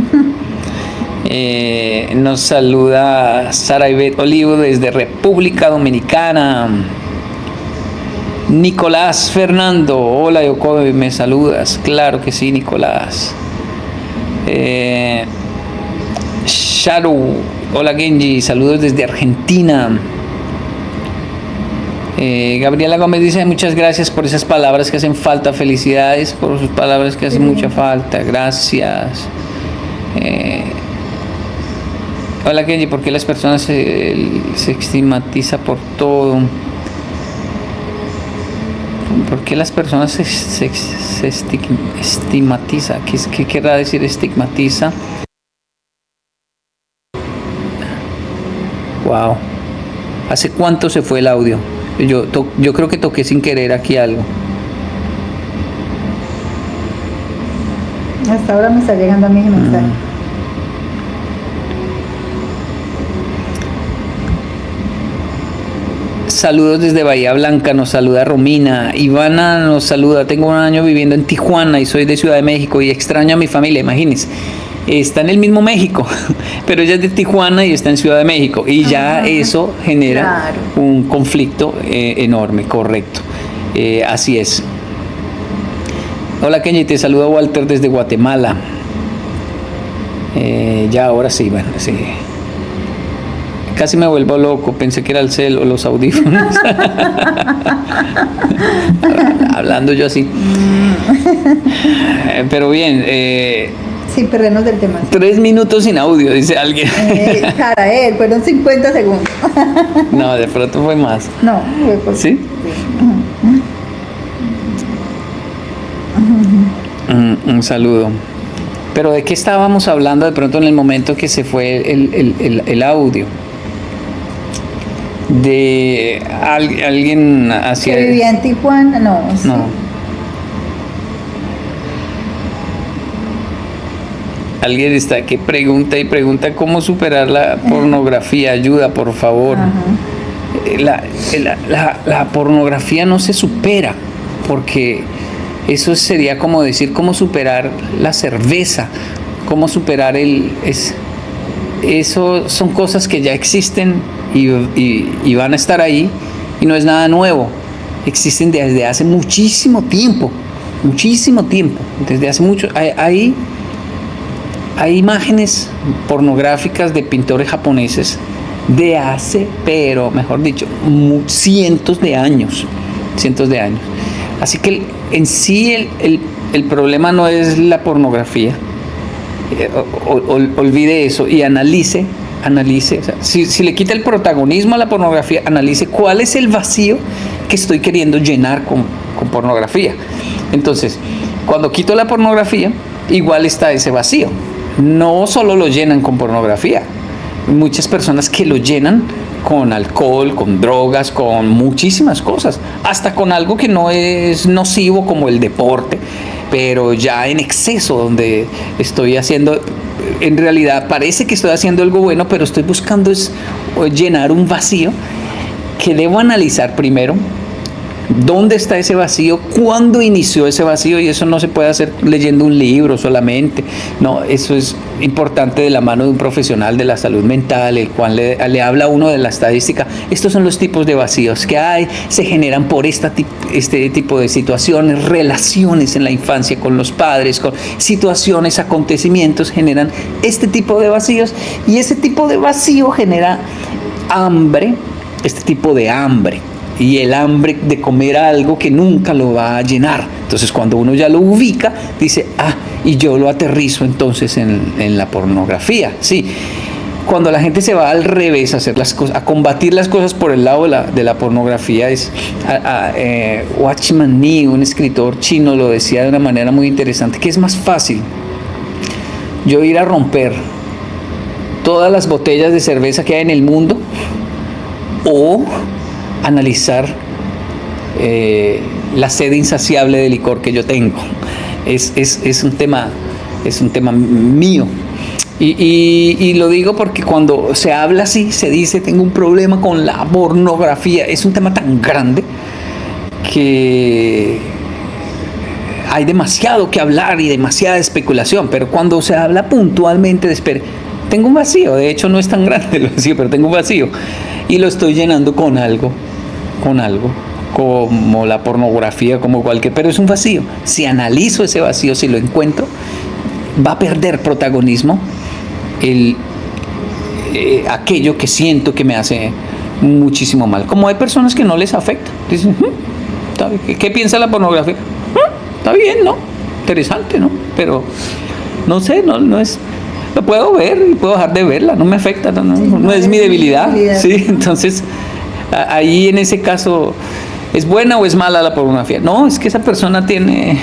Nos saluda Sara Ivette Olivo desde República Dominicana. Nicolás Fernando, hola Yoko, ¿me saludas? Claro que sí, Nicolás. Sharu, hola Genji, saludos desde Argentina. Gabriela Gómez dice, muchas gracias por esas palabras que hacen falta, felicidades por sus palabras que hacen mucha falta, gracias. Hola Kenji, ¿por qué las personas se estigmatiza por todo? ¿Por qué las personas se estigmatiza? ¿Qué querrá decir estigmatiza? Wow. ¿Hace cuánto se fue el audio? Yo creo que toqué sin querer aquí algo. Hasta ahora me está llegando a mí el mensaje. Saludos desde Bahía Blanca, nos saluda Romina. Ivana nos saluda, tengo un año viviendo en Tijuana y soy de Ciudad de México y extraño a mi familia, imagínense. Está en el mismo México, pero ella es de Tijuana y está en Ciudad de México y ya eso genera un conflicto enorme, correcto. Así es. Hola Kenji, te saluda Walter desde Guatemala. Ya, ahora sí, bueno, sí. Casi me vuelvo loco, pensé que era el cel o los audífonos. Hablando yo así. Pero bien. Sin perdernos del tema. 3 minutos sin audio, dice alguien. Para él, fueron 50 segundos. No, de pronto fue más. No, fue por... ¿Sí? Un saludo. Pero ¿de qué estábamos hablando de pronto en el momento que se fue el audio? De alguien hacia... Que vivía en Tijuana, no. Sí. No. Alguien está que pregunta y pregunta cómo superar la pornografía. Ayuda, por favor. La pornografía no se supera, porque eso sería como decir cómo superar la cerveza, cómo superar eso son cosas que ya existen y van a estar ahí, y no es nada nuevo. Existen desde hace muchísimo tiempo, desde hace mucho. Hay imágenes pornográficas de pintores japoneses de hace, pero mejor dicho, cientos de años. Así que en sí el problema no es la pornografía. Olvide eso y analice. O sea, si le quita el protagonismo a la pornografía, analice cuál es el vacío que estoy queriendo llenar con pornografía. Entonces, cuando quito la pornografía, igual está ese vacío. No solo lo llenan con pornografía. Muchas personas que lo llenan con alcohol, con drogas, con muchísimas cosas, hasta con algo que no es nocivo como el deporte, pero ya en exceso, donde estoy haciendo, en realidad parece que estoy haciendo algo bueno, pero estoy buscando es llenar un vacío que debo analizar primero. ¿Dónde está ese vacío? ¿Cuándo inició ese vacío? Y eso no se puede hacer leyendo un libro solamente. No, eso es importante de la mano de un profesional de la salud mental, el cual le habla a uno de la estadística. Estos son los tipos de vacíos que hay, se generan por este tipo de situaciones, relaciones en la infancia con los padres, con situaciones, acontecimientos, generan este tipo de vacíos, y ese tipo de vacío genera hambre, este tipo de hambre. Y el hambre de comer algo que nunca lo va a llenar. Entonces, cuando uno ya lo ubica, dice, y yo lo aterrizo entonces en la pornografía. Sí, cuando la gente se va al revés a hacer las cosas, a combatir las cosas por el lado de la pornografía, es Watchman Nee, un escritor chino, lo decía de una manera muy interesante, que es más fácil yo ir a romper todas las botellas de cerveza que hay en el mundo, o analizar la sed insaciable de licor que yo tengo. Es un tema mío, y lo digo porque cuando se habla así, se dice tengo un problema con la pornografía. Es un tema tan grande que hay demasiado que hablar y demasiada especulación, pero cuando se habla puntualmente de tengo un vacío, de hecho no es tan grande el vacío, pero tengo un vacío y lo estoy llenando con algo como la pornografía, como cualquier, pero es un vacío. Si analizo ese vacío, si lo encuentro, va a perder protagonismo aquello que siento que me hace muchísimo mal. Como hay personas que no les afecta, dicen, ¿qué piensa la pornografía? Está bien, ¿no? Interesante, ¿no? Pero no sé, no es... Lo puedo ver y puedo dejar de verla, no me afecta, no es mi debilidad. Sí, entonces ahí en ese caso, ¿es buena o es mala la pornografía? No, es que esa persona tiene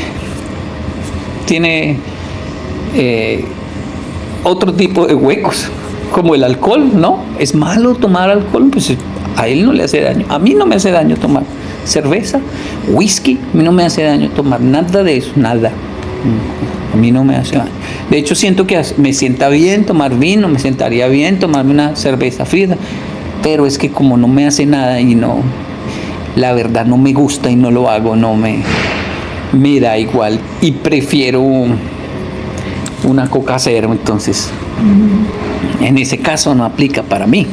otro tipo de huecos, como el alcohol, ¿no? ¿Es malo tomar alcohol? Pues a él no le hace daño, a mí no me hace daño tomar cerveza, whisky, a mí no me hace daño tomar nada de eso, nada. A mí no me hace daño. De hecho, siento que me sienta bien tomar vino, me sentaría bien tomarme una cerveza fría, pero es que como no me hace nada y no, la verdad no me gusta y no lo hago, me da igual y prefiero una Coca Cero. Entonces, en ese caso no aplica para mí.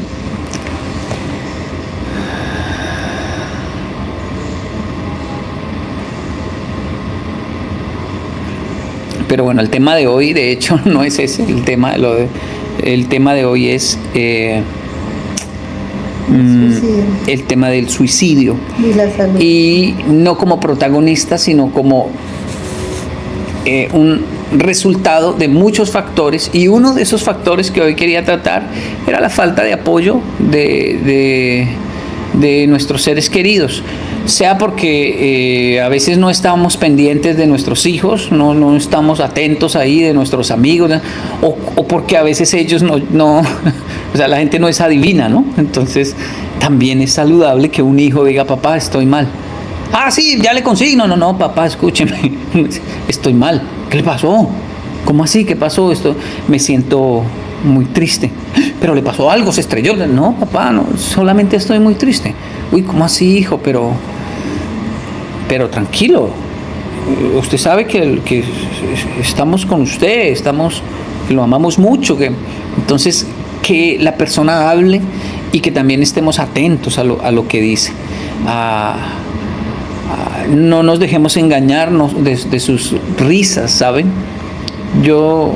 Pero bueno, el tema de hoy, de hecho, no es ese. El tema de hoy es el tema del suicidio. Y la salud. Y no como protagonista, sino como un resultado de muchos factores, y uno de esos factores que hoy quería tratar era la falta de apoyo de nuestros seres queridos, sea porque a veces no estamos pendientes de nuestros hijos, no estamos atentos ahí de nuestros amigos, o porque a veces ellos no o sea, la gente no es adivina, ¿no? Entonces también es saludable que un hijo diga: papá, estoy mal. Ah, sí, ya le consigno. No, papá, escúcheme, estoy mal. ¿Qué le pasó? ¿Cómo así? ¿Qué pasó? Me siento muy triste. ¿Pero le pasó algo? ¿Se estrelló? No, papá, no, solamente estoy muy triste. Uy, ¿cómo así, hijo? Pero tranquilo. Usted sabe que estamos con usted, que lo amamos mucho. Entonces, que la persona hable y que también estemos atentos a lo que dice. No nos dejemos engañarnos de sus risas, ¿saben? Yo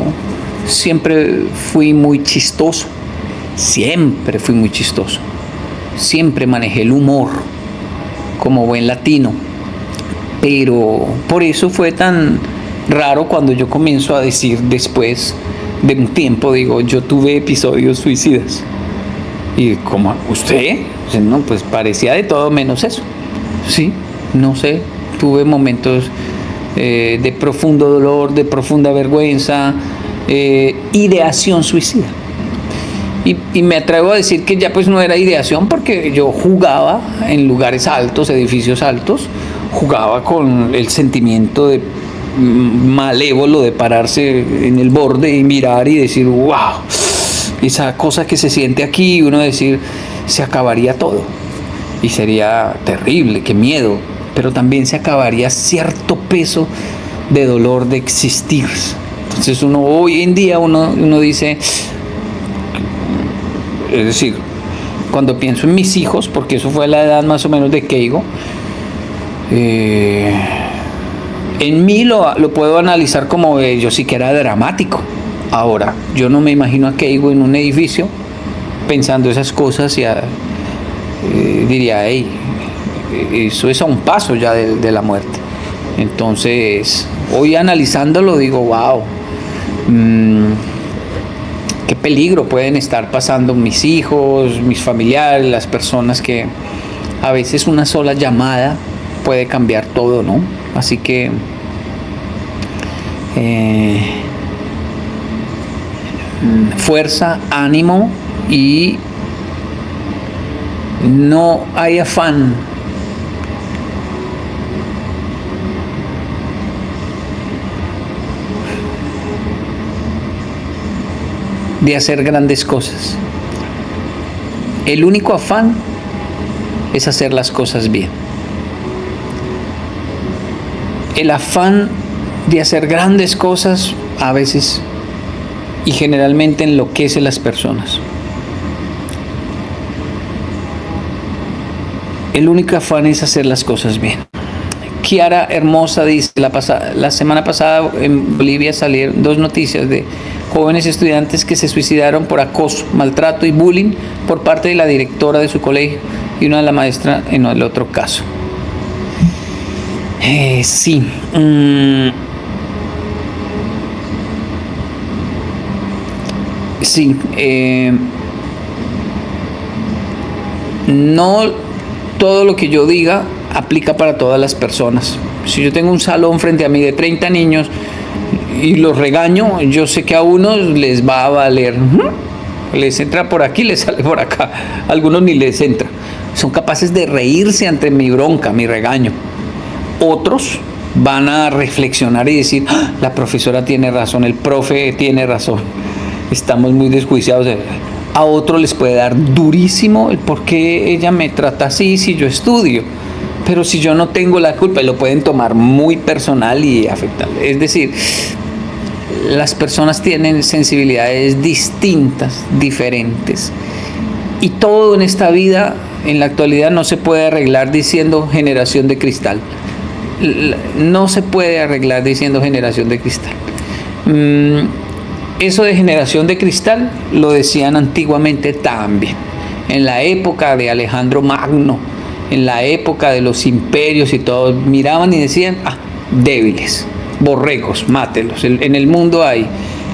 siempre fui muy chistoso, siempre manejé el humor como buen latino, pero por eso fue tan raro cuando yo comienzo a decir después de un tiempo, digo, yo tuve episodios suicidas. Y como, ¿usted? No, pues parecía de todo menos eso. Sí, no sé, tuve momentos de profundo dolor, de profunda vergüenza, ideación suicida. Y me atrevo a decir que ya pues no era ideación, porque yo jugaba en lugares altos, edificios altos, jugaba con el sentimiento de malévolo de pararse en el borde y mirar y decir: wow, esa cosa que se siente aquí, y uno decir, se acabaría todo y sería terrible, qué miedo, pero también se acabaría cierto peso de dolor de existir. Entonces hoy en día uno dice, es decir, cuando pienso en mis hijos, porque eso fue la edad más o menos de Keigo, en mí lo puedo analizar como yo sí que era dramático. Ahora, yo no me imagino a Keigo en un edificio pensando esas cosas, y diría, hey, eso es a un paso ya de la muerte. Entonces, hoy analizándolo digo, wow, qué peligro pueden estar pasando mis hijos, mis familiares, las personas, que a veces una sola llamada puede cambiar todo, ¿no? Así que fuerza, ánimo, y no hay afán de hacer grandes cosas. El único afán es hacer las cosas bien. El afán de hacer grandes cosas a veces y generalmente enloquece a las personas. El único afán es hacer las cosas bien. Kiara Hermosa dice, la semana pasada en Bolivia salieron 2 noticias de jóvenes estudiantes que se suicidaron por acoso, maltrato y bullying por parte de la directora de su colegio y una de la maestra en el otro caso. Sí. Sí. No todo lo que yo diga aplica para todas las personas. Si yo tengo un salón frente a mí de 30 niños y los regaño, yo sé que a unos les va a valer. Les entra por aquí, les sale por acá. A algunos ni les entra. Son capaces de reírse ante mi bronca, mi regaño. Otros van a reflexionar y decir, la profesora tiene razón, el profe tiene razón. Estamos muy desjuiciados. A otros les puede dar durísimo el por qué ella me trata así si yo estudio. Pero si yo no tengo la culpa, y lo pueden tomar muy personal y afectar. Es decir, las personas tienen sensibilidades distintas, diferentes. Y todo en esta vida, en la actualidad, no se puede arreglar diciendo generación de cristal. No se puede arreglar diciendo generación de cristal. Eso de generación de cristal lo decían antiguamente también. En la época de Alejandro Magno, en la época de los imperios y todos miraban y decían, débiles, borregos, mátelos. En el mundo hay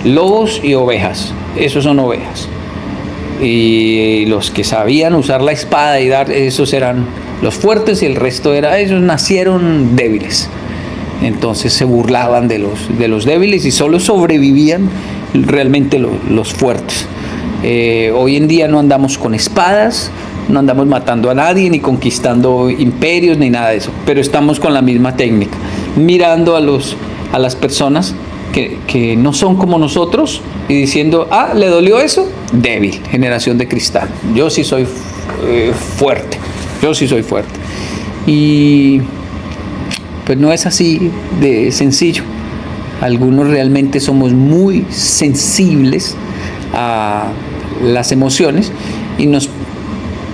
lobos y ovejas, esos son ovejas. Y los que sabían usar la espada y dar, esos eran los fuertes, y el resto ellos nacieron débiles. Entonces se burlaban de los débiles y solo sobrevivían realmente los fuertes. Hoy en día no andamos con espadas, no andamos matando a nadie, ni conquistando imperios, ni nada de eso, pero estamos con la misma técnica, mirando a las personas que no son como nosotros y diciendo, ¿le dolió eso? Débil, generación de cristal. Yo sí soy fuerte, Y pues no es así de sencillo. Algunos realmente somos muy sensibles a las emociones y nos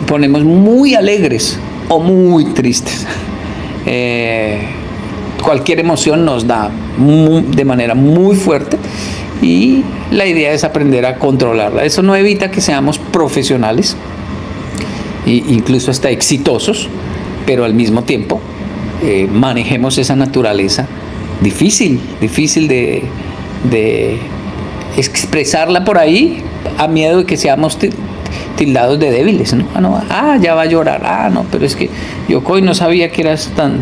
ponemos muy alegres o muy tristes. Cualquier emoción nos da de manera muy fuerte y la idea es aprender a controlarla. Eso no evita que seamos profesionales e incluso hasta exitosos, pero al mismo tiempo manejemos esa naturaleza difícil de expresarla por ahí, a miedo de que seamos tildados de débiles, ¿no? Ya va a llorar, no, pero es que Yokoi no sabía que eras tan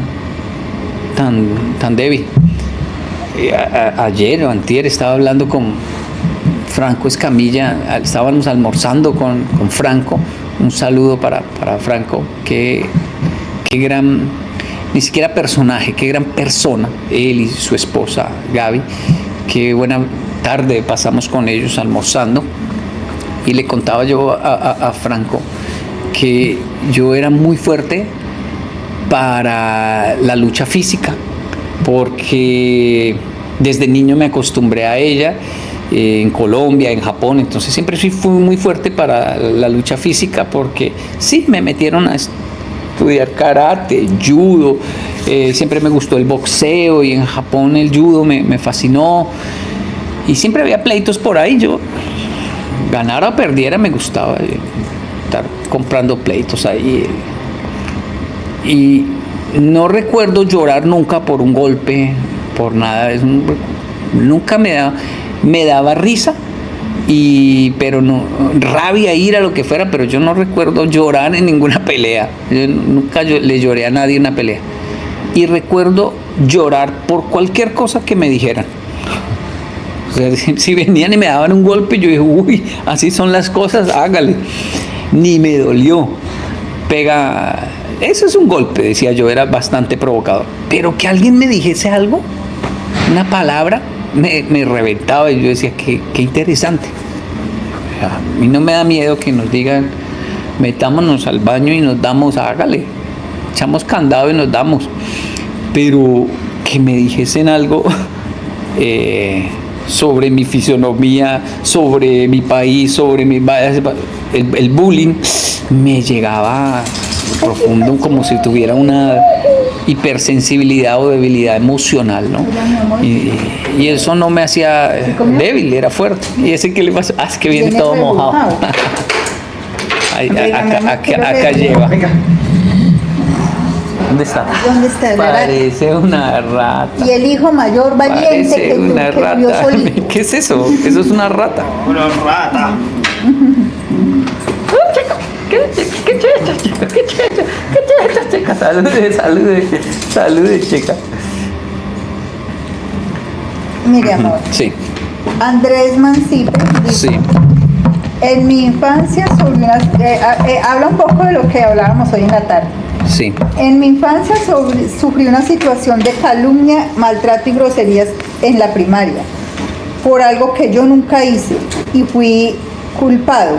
débil. Ayer o antier estaba hablando con Franco Escamilla, estábamos almorzando con Franco, un saludo para Franco, qué gran, ni siquiera personaje, qué gran persona, él y su esposa Gaby, qué buena tarde pasamos con ellos almorzando, y le contaba yo a Franco que yo era muy fuerte para la lucha física, porque desde niño me acostumbré a ella, en Colombia, en Japón, entonces siempre fui muy fuerte para la lucha física, porque sí, me metieron a estudiar karate, judo, siempre me gustó el boxeo, y en Japón el judo me fascinó, y siempre había pleitos por ahí. Yo, ganara o perdiera, me gustaba estar comprando pleitos ahí, y no recuerdo llorar nunca por un golpe, por nada. Nunca me daba risa, pero no, rabia, ira, lo que fuera, pero yo no recuerdo llorar en ninguna pelea. Yo nunca le lloré a nadie en una pelea. Y recuerdo llorar por cualquier cosa que me dijeran. O sea, si venían y me daban un golpe, yo dije, uy, así son las cosas, hágale. Ni me dolió. Eso es un golpe, decía yo, era bastante provocador. Pero que alguien me dijese algo, una palabra, me reventaba, y yo decía, qué interesante. O sea, a mí no me da miedo que nos digan, metámonos al baño y nos damos, hágale, echamos candado y nos damos. Pero que me dijesen algo sobre mi fisonomía, sobre mi país, sobre el bullying, me llegaba profundo, como si tuviera una hipersensibilidad o debilidad emocional, ¿no? Y eso no me hacía débil, era fuerte. Y ese que le pasa, es que viene todo mojado. Acá lleva. ¿Dónde está? ¿Dónde está? Parece una rata. Y el hijo mayor valiente que vio solito. ¿Qué es eso? Eso es una rata. Una rata. ¿Qué chica? Salude, chica. Mire, amor. Sí. Andrés Mancipe dice, Sí. en mi infancia habla un poco de lo que hablábamos hoy en la tarde. Sí. En mi infancia sufrí una situación de calumnia, maltrato y groserías en la primaria, por algo que yo nunca hice, y fui culpado.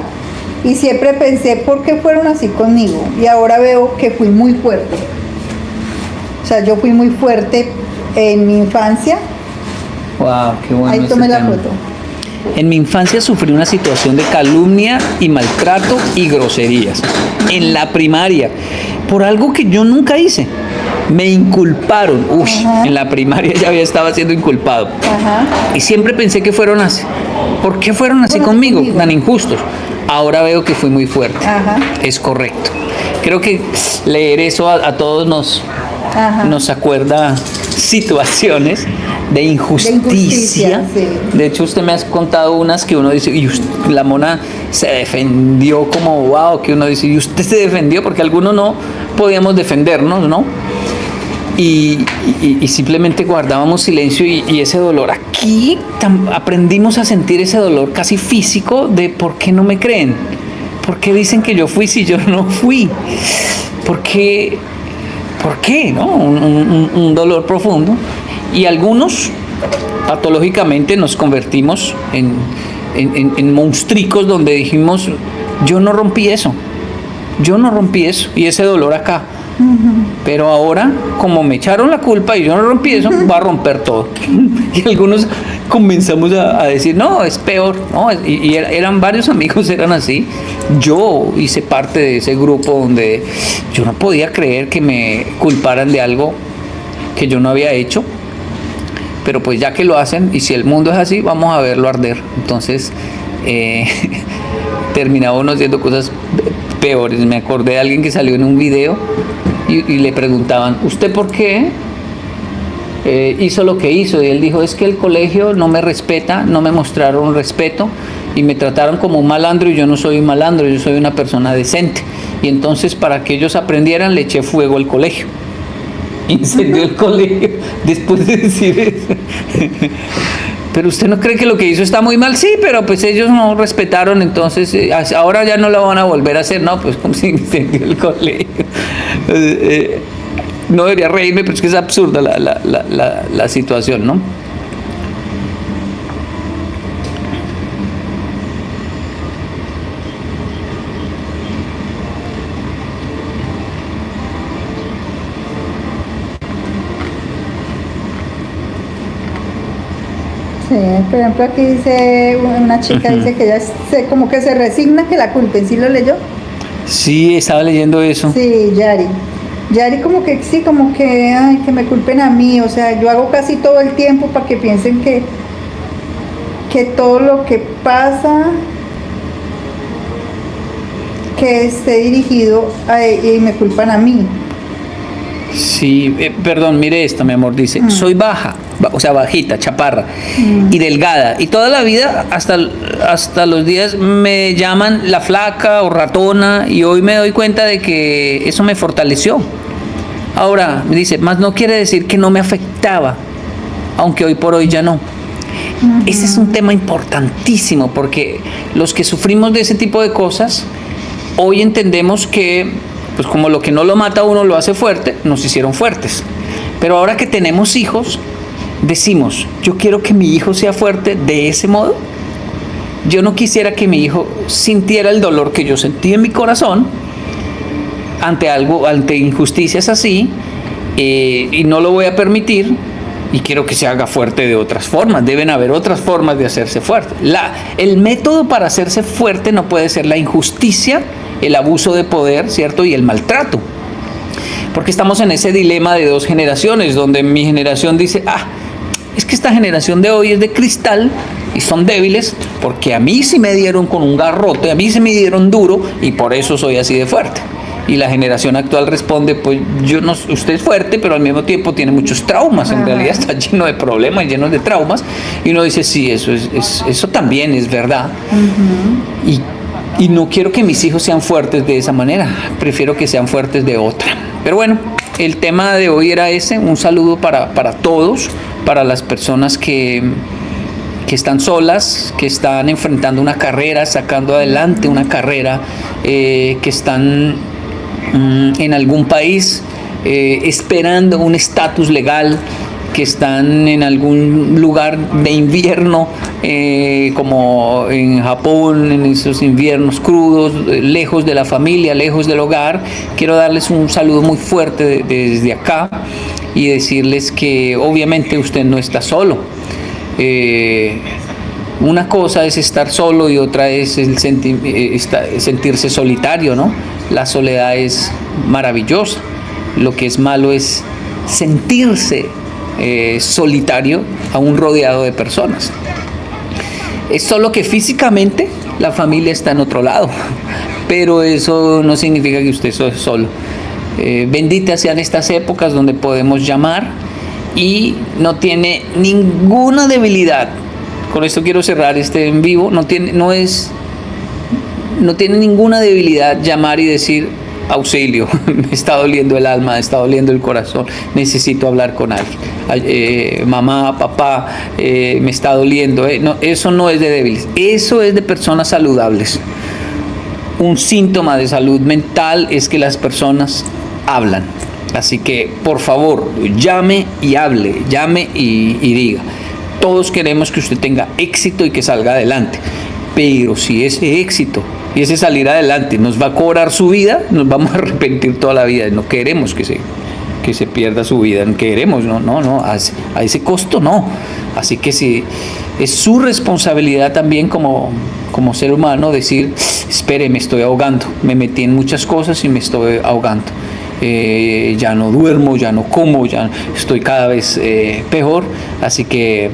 Y siempre pensé, ¿por qué fueron así conmigo? Y ahora veo que fui muy fuerte. O sea, yo fui muy fuerte en mi infancia. Wow, qué bueno. Ahí tomé la foto. En mi infancia sufrí una situación de calumnia y maltrato y groserías en la primaria, por algo que yo nunca hice. Me inculparon. Ajá. En la primaria ya había estado siendo inculpado. Ajá. Y siempre pensé que fueron así. ¿Por qué fueron así Fueron conmigo? conmigo. Tan injustos. Ahora veo que fui muy fuerte. Ajá. Es correcto. Creo que leer eso a todos Ajá. nos acuerda situaciones de injusticia. Sí. De hecho, usted me ha contado unas que uno dice, la mona se defendió como wow, que uno dice, y usted se defendió, porque algunos no podíamos defendernos, ¿no? Y simplemente guardábamos silencio y ese dolor aquí, aprendimos a sentir ese dolor casi físico de ¿por qué no me creen? ¿Por qué dicen que yo fui si yo no fui? ¿Por qué? ¿No? Un dolor profundo. Y algunos patológicamente nos convertimos en monstruicos donde dijimos, yo no rompí eso, y ese dolor acá. Pero ahora, como me echaron la culpa y yo no rompí eso, va a romper todo. Y algunos comenzamos a decir, no, es peor, ¿no? Y eran varios amigos, eran así. Yo hice parte de ese grupo donde yo no podía creer que me culparan de algo que yo no había hecho. Pero pues ya que lo hacen, y si el mundo es así, vamos a verlo arder. Entonces, terminaba uno haciendo cosas peores. Me acordé de alguien que salió en un video y le preguntaban, ¿usted por qué hizo lo que hizo? Y él dijo, es que el colegio no me respeta, no me mostraron respeto y me trataron como un malandro, y yo no soy un malandro, yo soy una persona decente. Y entonces, para que ellos aprendieran, le eché fuego al colegio. Incendió el colegio después de decir eso. Pero usted no cree que lo que hizo está muy mal, sí, pero pues ellos no respetaron, entonces ahora ya no lo van a volver a hacer, no, pues como si incendió el colegio. No debería reírme, pero es que es absurda la situación, ¿no? Sí, por ejemplo aquí dice una chica, dice que ella como que se resigna que la culpen. ¿Sí lo leyó? Sí, estaba leyendo eso. Sí, Yari como que sí, como que ay, que me culpen a mí, o sea, yo hago casi todo el tiempo para que piensen que todo lo que pasa que esté dirigido a ella y me culpan a mí. Sí, perdón, mire esto, mi amor, dice, soy baja, o sea, bajita, chaparra y delgada, y toda la vida, hasta los días, me llaman la flaca o ratona, y hoy me doy cuenta de que eso me fortaleció. Ahora, me dice, más no quiere decir que no me afectaba, aunque hoy por hoy ya no. Ese es un tema importantísimo, porque los que sufrimos de ese tipo de cosas, hoy entendemos que pues como lo que no lo mata a uno lo hace fuerte, nos hicieron fuertes. Pero ahora que tenemos hijos, decimos, yo quiero que mi hijo sea fuerte de ese modo. Yo no quisiera que mi hijo sintiera el dolor que yo sentí en mi corazón ante injusticias así, y no lo voy a permitir, y quiero que se haga fuerte de otras formas. Deben haber otras formas de hacerse fuerte. El método para hacerse fuerte no puede ser la injusticia, el abuso de poder, ¿cierto? Y el maltrato. Porque estamos en ese dilema de dos generaciones, donde mi generación dice, es que esta generación de hoy es de cristal y son débiles, porque a mí sí me dieron con un garrote, a mí sí me dieron duro, y por eso soy así de fuerte. Y la generación actual responde, pues usted es fuerte, pero al mismo tiempo tiene muchos traumas. En realidad está lleno de problemas, lleno de traumas. Y uno dice, sí, eso también es verdad. Y no quiero que mis hijos sean fuertes de esa manera. Prefiero que sean fuertes de otra. Pero bueno, el tema de hoy era ese. Un saludo para todos, para las personas que están solas, que están enfrentando una carrera, sacando adelante una carrera, que están en algún país esperando un estatus legal, que están en algún lugar de invierno, como en Japón, en esos inviernos crudos, lejos de la familia, lejos del hogar. Quiero darles un saludo muy fuerte desde acá y decirles que obviamente usted no está solo. Una cosa es estar solo y otra es sentirse solitario, ¿no? La soledad es maravillosa. Lo que es malo es sentirse solitario aún rodeado de personas. Es solo que físicamente la familia está en otro lado, pero eso no significa que usted esté solo. Benditas sean estas épocas donde podemos llamar y no tiene ninguna debilidad. Con esto quiero cerrar este en vivo. No tiene ninguna debilidad llamar y decir: auxilio, me está doliendo el alma, me está doliendo el corazón, necesito hablar con alguien. Mamá, papá, me está doliendo. No, eso no es de débiles, eso es de personas saludables. Un síntoma de salud mental es que las personas hablan. Así que, por favor, llame y hable, llame y diga. Todos queremos que usted tenga éxito y que salga adelante. Pero si ese éxito y ese salir adelante nos va a cobrar su vida, nos vamos a arrepentir toda la vida. No queremos que se pierda su vida, no queremos, no, a ese costo no. Así que si es su responsabilidad también como ser humano decir: espere, me estoy ahogando, me metí en muchas cosas y me estoy ahogando. Ya no duermo, ya no como, ya estoy cada vez peor. Así que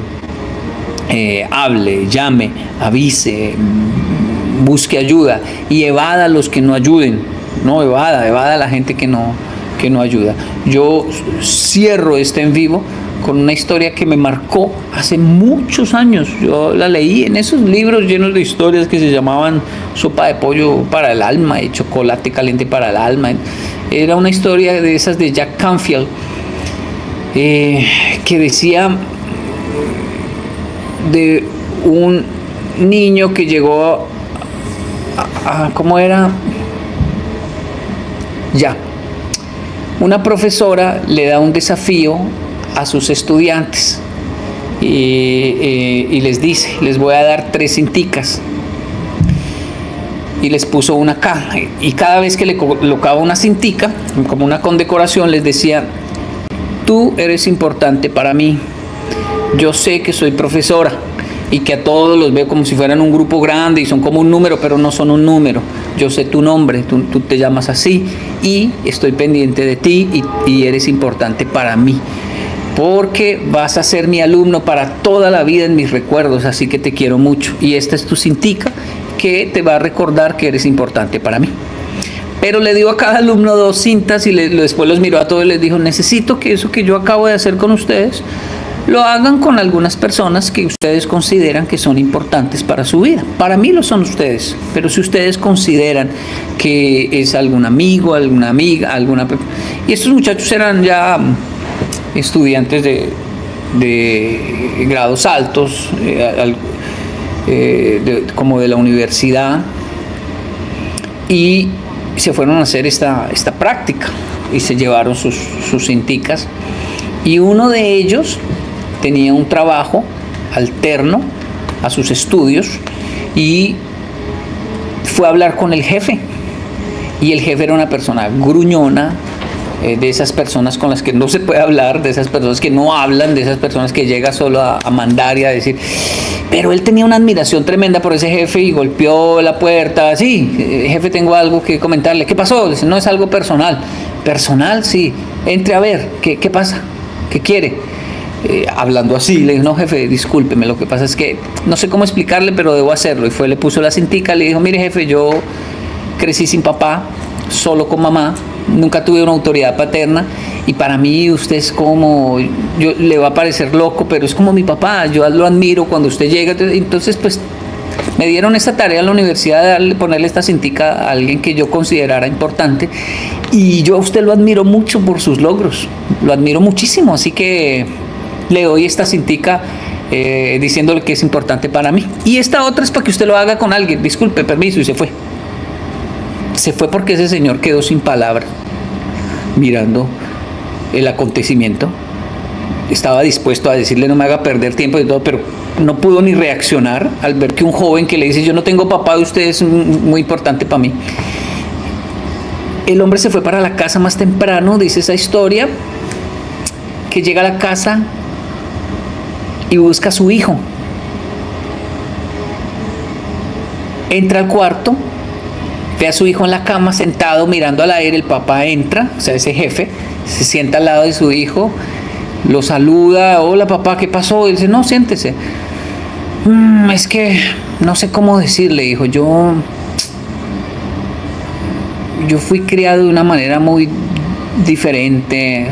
hable, llame, avise, busque ayuda y evada a los que no ayuden. No, evada a la gente que no ayuda. Yo cierro este en vivo con una historia que me marcó hace muchos años. Yo la leí en esos libros llenos de historias que se llamaban Sopa de pollo para el alma y Chocolate caliente para el alma. Era una historia de esas de Jack Canfield, que decía de un niño que llegó a ¿cómo era? Una profesora le da un desafío a sus estudiantes y les dice: les voy a dar 3 cinticas, y les puso una acá, y cada vez que le colocaba una cintica como una condecoración les decía: tú eres importante para mí, yo sé que soy profesora y que a todos los veo como si fueran un grupo grande y son como un número, pero no son un número. Yo sé tu nombre, tú te llamas así y estoy pendiente de ti y eres importante para mí, porque vas a ser mi alumno para toda la vida en mis recuerdos, así que te quiero mucho. Y esta es tu cintica que te va a recordar que eres importante para mí. Pero le dio a cada alumno 2 cintas y después los miró a todos y les dijo: necesito que eso que yo acabo de hacer con ustedes lo hagan con algunas personas que ustedes consideran que son importantes para su vida. Para mí lo son ustedes, pero si ustedes consideran que es algún amigo, alguna amiga, y estos muchachos eran ya estudiantes de grados altos, como de la universidad, y se fueron a hacer esta práctica y se llevaron sus cinticas, y uno de ellos tenía un trabajo alterno a sus estudios y fue a hablar con el jefe, y el jefe era una persona gruñona, de esas personas con las que no se puede hablar, de esas personas que no hablan, de esas personas que llega solo a mandar y a decir. Pero él tenía una admiración tremenda por ese jefe y golpeó la puerta: sí, jefe, tengo algo que comentarle. ¿Qué pasó? Dice: no, es algo personal. ¿Personal? Sí, entre a ver, ¿qué pasa? ¿Qué quiere? Hablando así, le dijo: no, jefe, discúlpeme, lo que pasa es que no sé cómo explicarle, pero debo hacerlo. Y fue, le puso la cintica, le dijo: mire, jefe, yo crecí sin papá, solo con mamá, nunca tuve una autoridad paterna, y para mí usted es como, le va a parecer loco, pero es como mi papá, yo lo admiro cuando usted llega. Entonces, pues, me dieron esta tarea en la universidad de ponerle esta cintica a alguien que yo considerara importante, y yo a usted lo admiro mucho por sus logros, lo admiro muchísimo, así que le doy esta cintica diciéndole que es importante para mí. Y esta otra es para que usted lo haga con alguien. Disculpe, permiso, y se fue. Se fue porque ese señor quedó sin palabras, mirando el acontecimiento. Estaba dispuesto a decirle: no me haga perder tiempo y todo, pero no pudo ni reaccionar al ver que un joven que le dice: yo no tengo papá y usted es muy importante para mí. El hombre se fue para la casa más temprano, dice esa historia, que llega a la casa y busca a su hijo. Entra al cuarto ve a su hijo en la cama sentado mirando al aire. El papá entra, o sea, ese jefe, se sienta al lado de su hijo, lo saluda, hola papá, ¿qué pasó? Y él dice, no, siéntese. Es que no sé cómo decirle, hijo, yo fui criado de una manera muy diferente.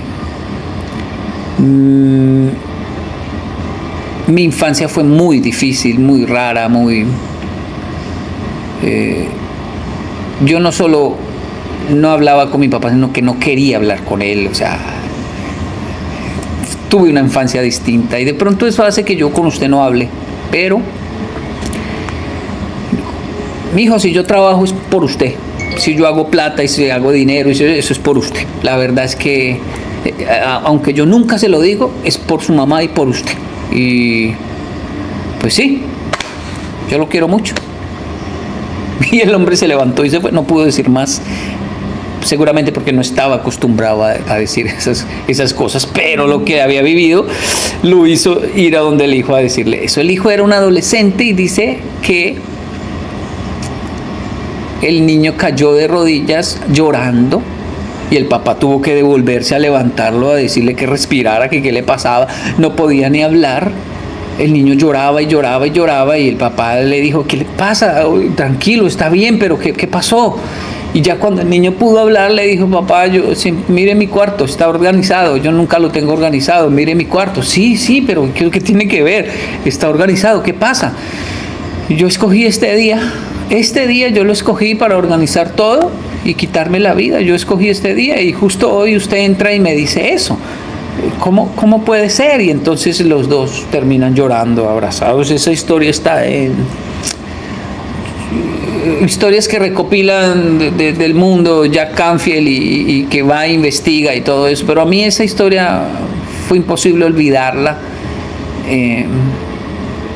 Mi infancia fue muy difícil, muy rara, muy... yo no solo no hablaba con mi papá, sino que no quería hablar con él, o sea, tuve una infancia distinta y de pronto eso hace que yo con usted no hable, pero, mijo, si yo trabajo es por usted, si yo hago plata y si hago dinero, eso es por usted. La verdad es que, aunque yo nunca se lo digo, es por su mamá y por usted. Y pues sí, yo lo quiero mucho. Y el hombre se levantó y se fue, no pudo decir más, seguramente porque no estaba acostumbrado a decir esas cosas, pero lo que había vivido lo hizo ir a donde el hijo a decirle eso. El hijo era un adolescente y dice que el niño cayó de rodillas llorando y el papá tuvo que devolverse a levantarlo, a decirle que respirara, que qué le pasaba, no podía ni hablar. El niño lloraba y lloraba y lloraba y el papá le dijo, ¿qué le pasa? Tranquilo, está bien, pero ¿qué pasó? Y ya cuando el niño pudo hablar le dijo, papá, mire mi cuarto, está organizado, yo nunca lo tengo organizado, mire mi cuarto. Sí, pero ¿qué tiene que ver? Está organizado, ¿qué pasa? Yo escogí este día yo lo escogí para organizar todo y quitarme la vida. Yo escogí este día y justo hoy usted entra y me dice eso. ¿Cómo puede ser? Y entonces los dos terminan llorando, abrazados. Esa historia está en historias que recopilan del mundo Jack Canfield y que va e investiga y todo eso. Pero a mí esa historia fue imposible olvidarla.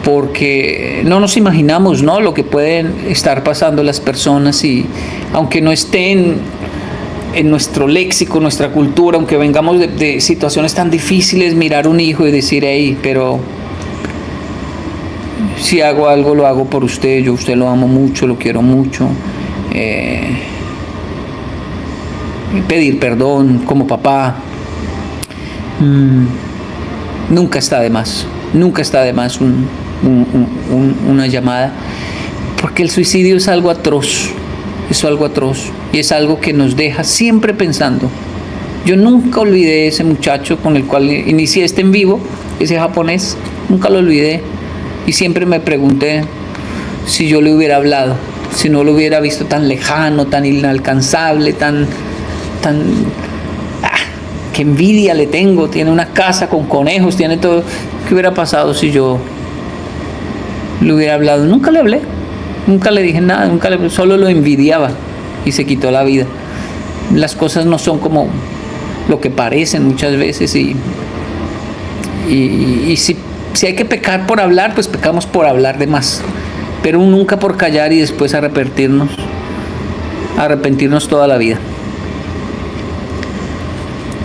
Porque no nos imaginamos, ¿no?, lo que pueden estar pasando las personas, y aunque no estén en nuestro léxico, nuestra cultura, aunque vengamos de situaciones tan difíciles, mirar un hijo y decir, hey, pero si hago algo, lo hago por usted, yo a usted lo amo mucho, lo quiero mucho. Pedir perdón como papá, nunca está de más, una llamada, porque el suicidio es algo atroz, y es algo que nos deja siempre pensando. Yo nunca olvidé ese muchacho con el cual inicié este en vivo, ese japonés, nunca lo olvidé, y siempre me pregunté si yo le hubiera hablado, si no lo hubiera visto tan lejano, tan inalcanzable, qué envidia le tengo, tiene una casa con conejos, tiene todo. ¿Qué hubiera pasado si yo le hubiera hablado? Nunca le hablé, nunca le dije nada, solo lo envidiaba y se quitó la vida. Las cosas no son como lo que parecen muchas veces, y si hay que pecar por hablar, pues pecamos por hablar de más, pero nunca por callar y después arrepentirnos toda la vida.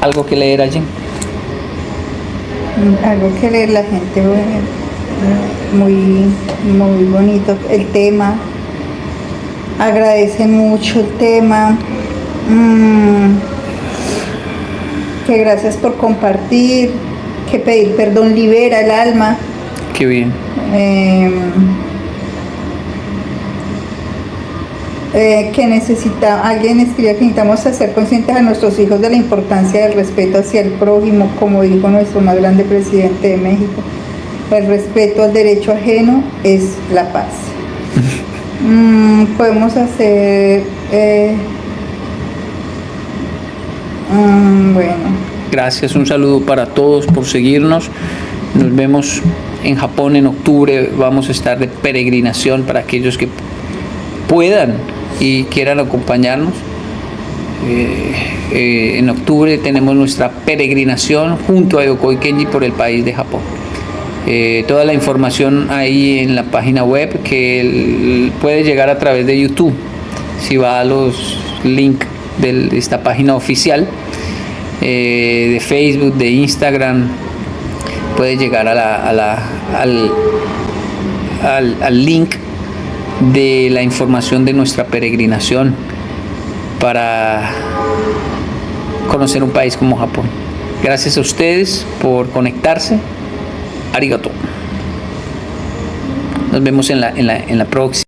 ¿Algo que leer allí? Algo que leer, la gente, muy bonito el tema, agradecen mucho el tema, que gracias por compartir, que pedir perdón libera el alma. Qué bien. Alguien escribió que necesitamos hacer conscientes a nuestros hijos de la importancia del respeto hacia el prójimo, como dijo nuestro más grande presidente de México. El respeto al derecho ajeno es la paz. Podemos hacer... bueno. Gracias, un saludo para todos por seguirnos. Nos vemos en Japón en octubre. Vamos a estar de peregrinación para aquellos que puedan y quieran acompañarnos. En octubre tenemos nuestra peregrinación junto a Yokoi Kenji por el país de Japón. Toda la información ahí en la página web, que puede llegar a través de YouTube. Si va a los links de esta página oficial, de Facebook, de Instagram, puede llegar al link de la información de nuestra peregrinación para conocer un país como Japón. Gracias a ustedes por conectarse. Arigato. Nos vemos en la próxima.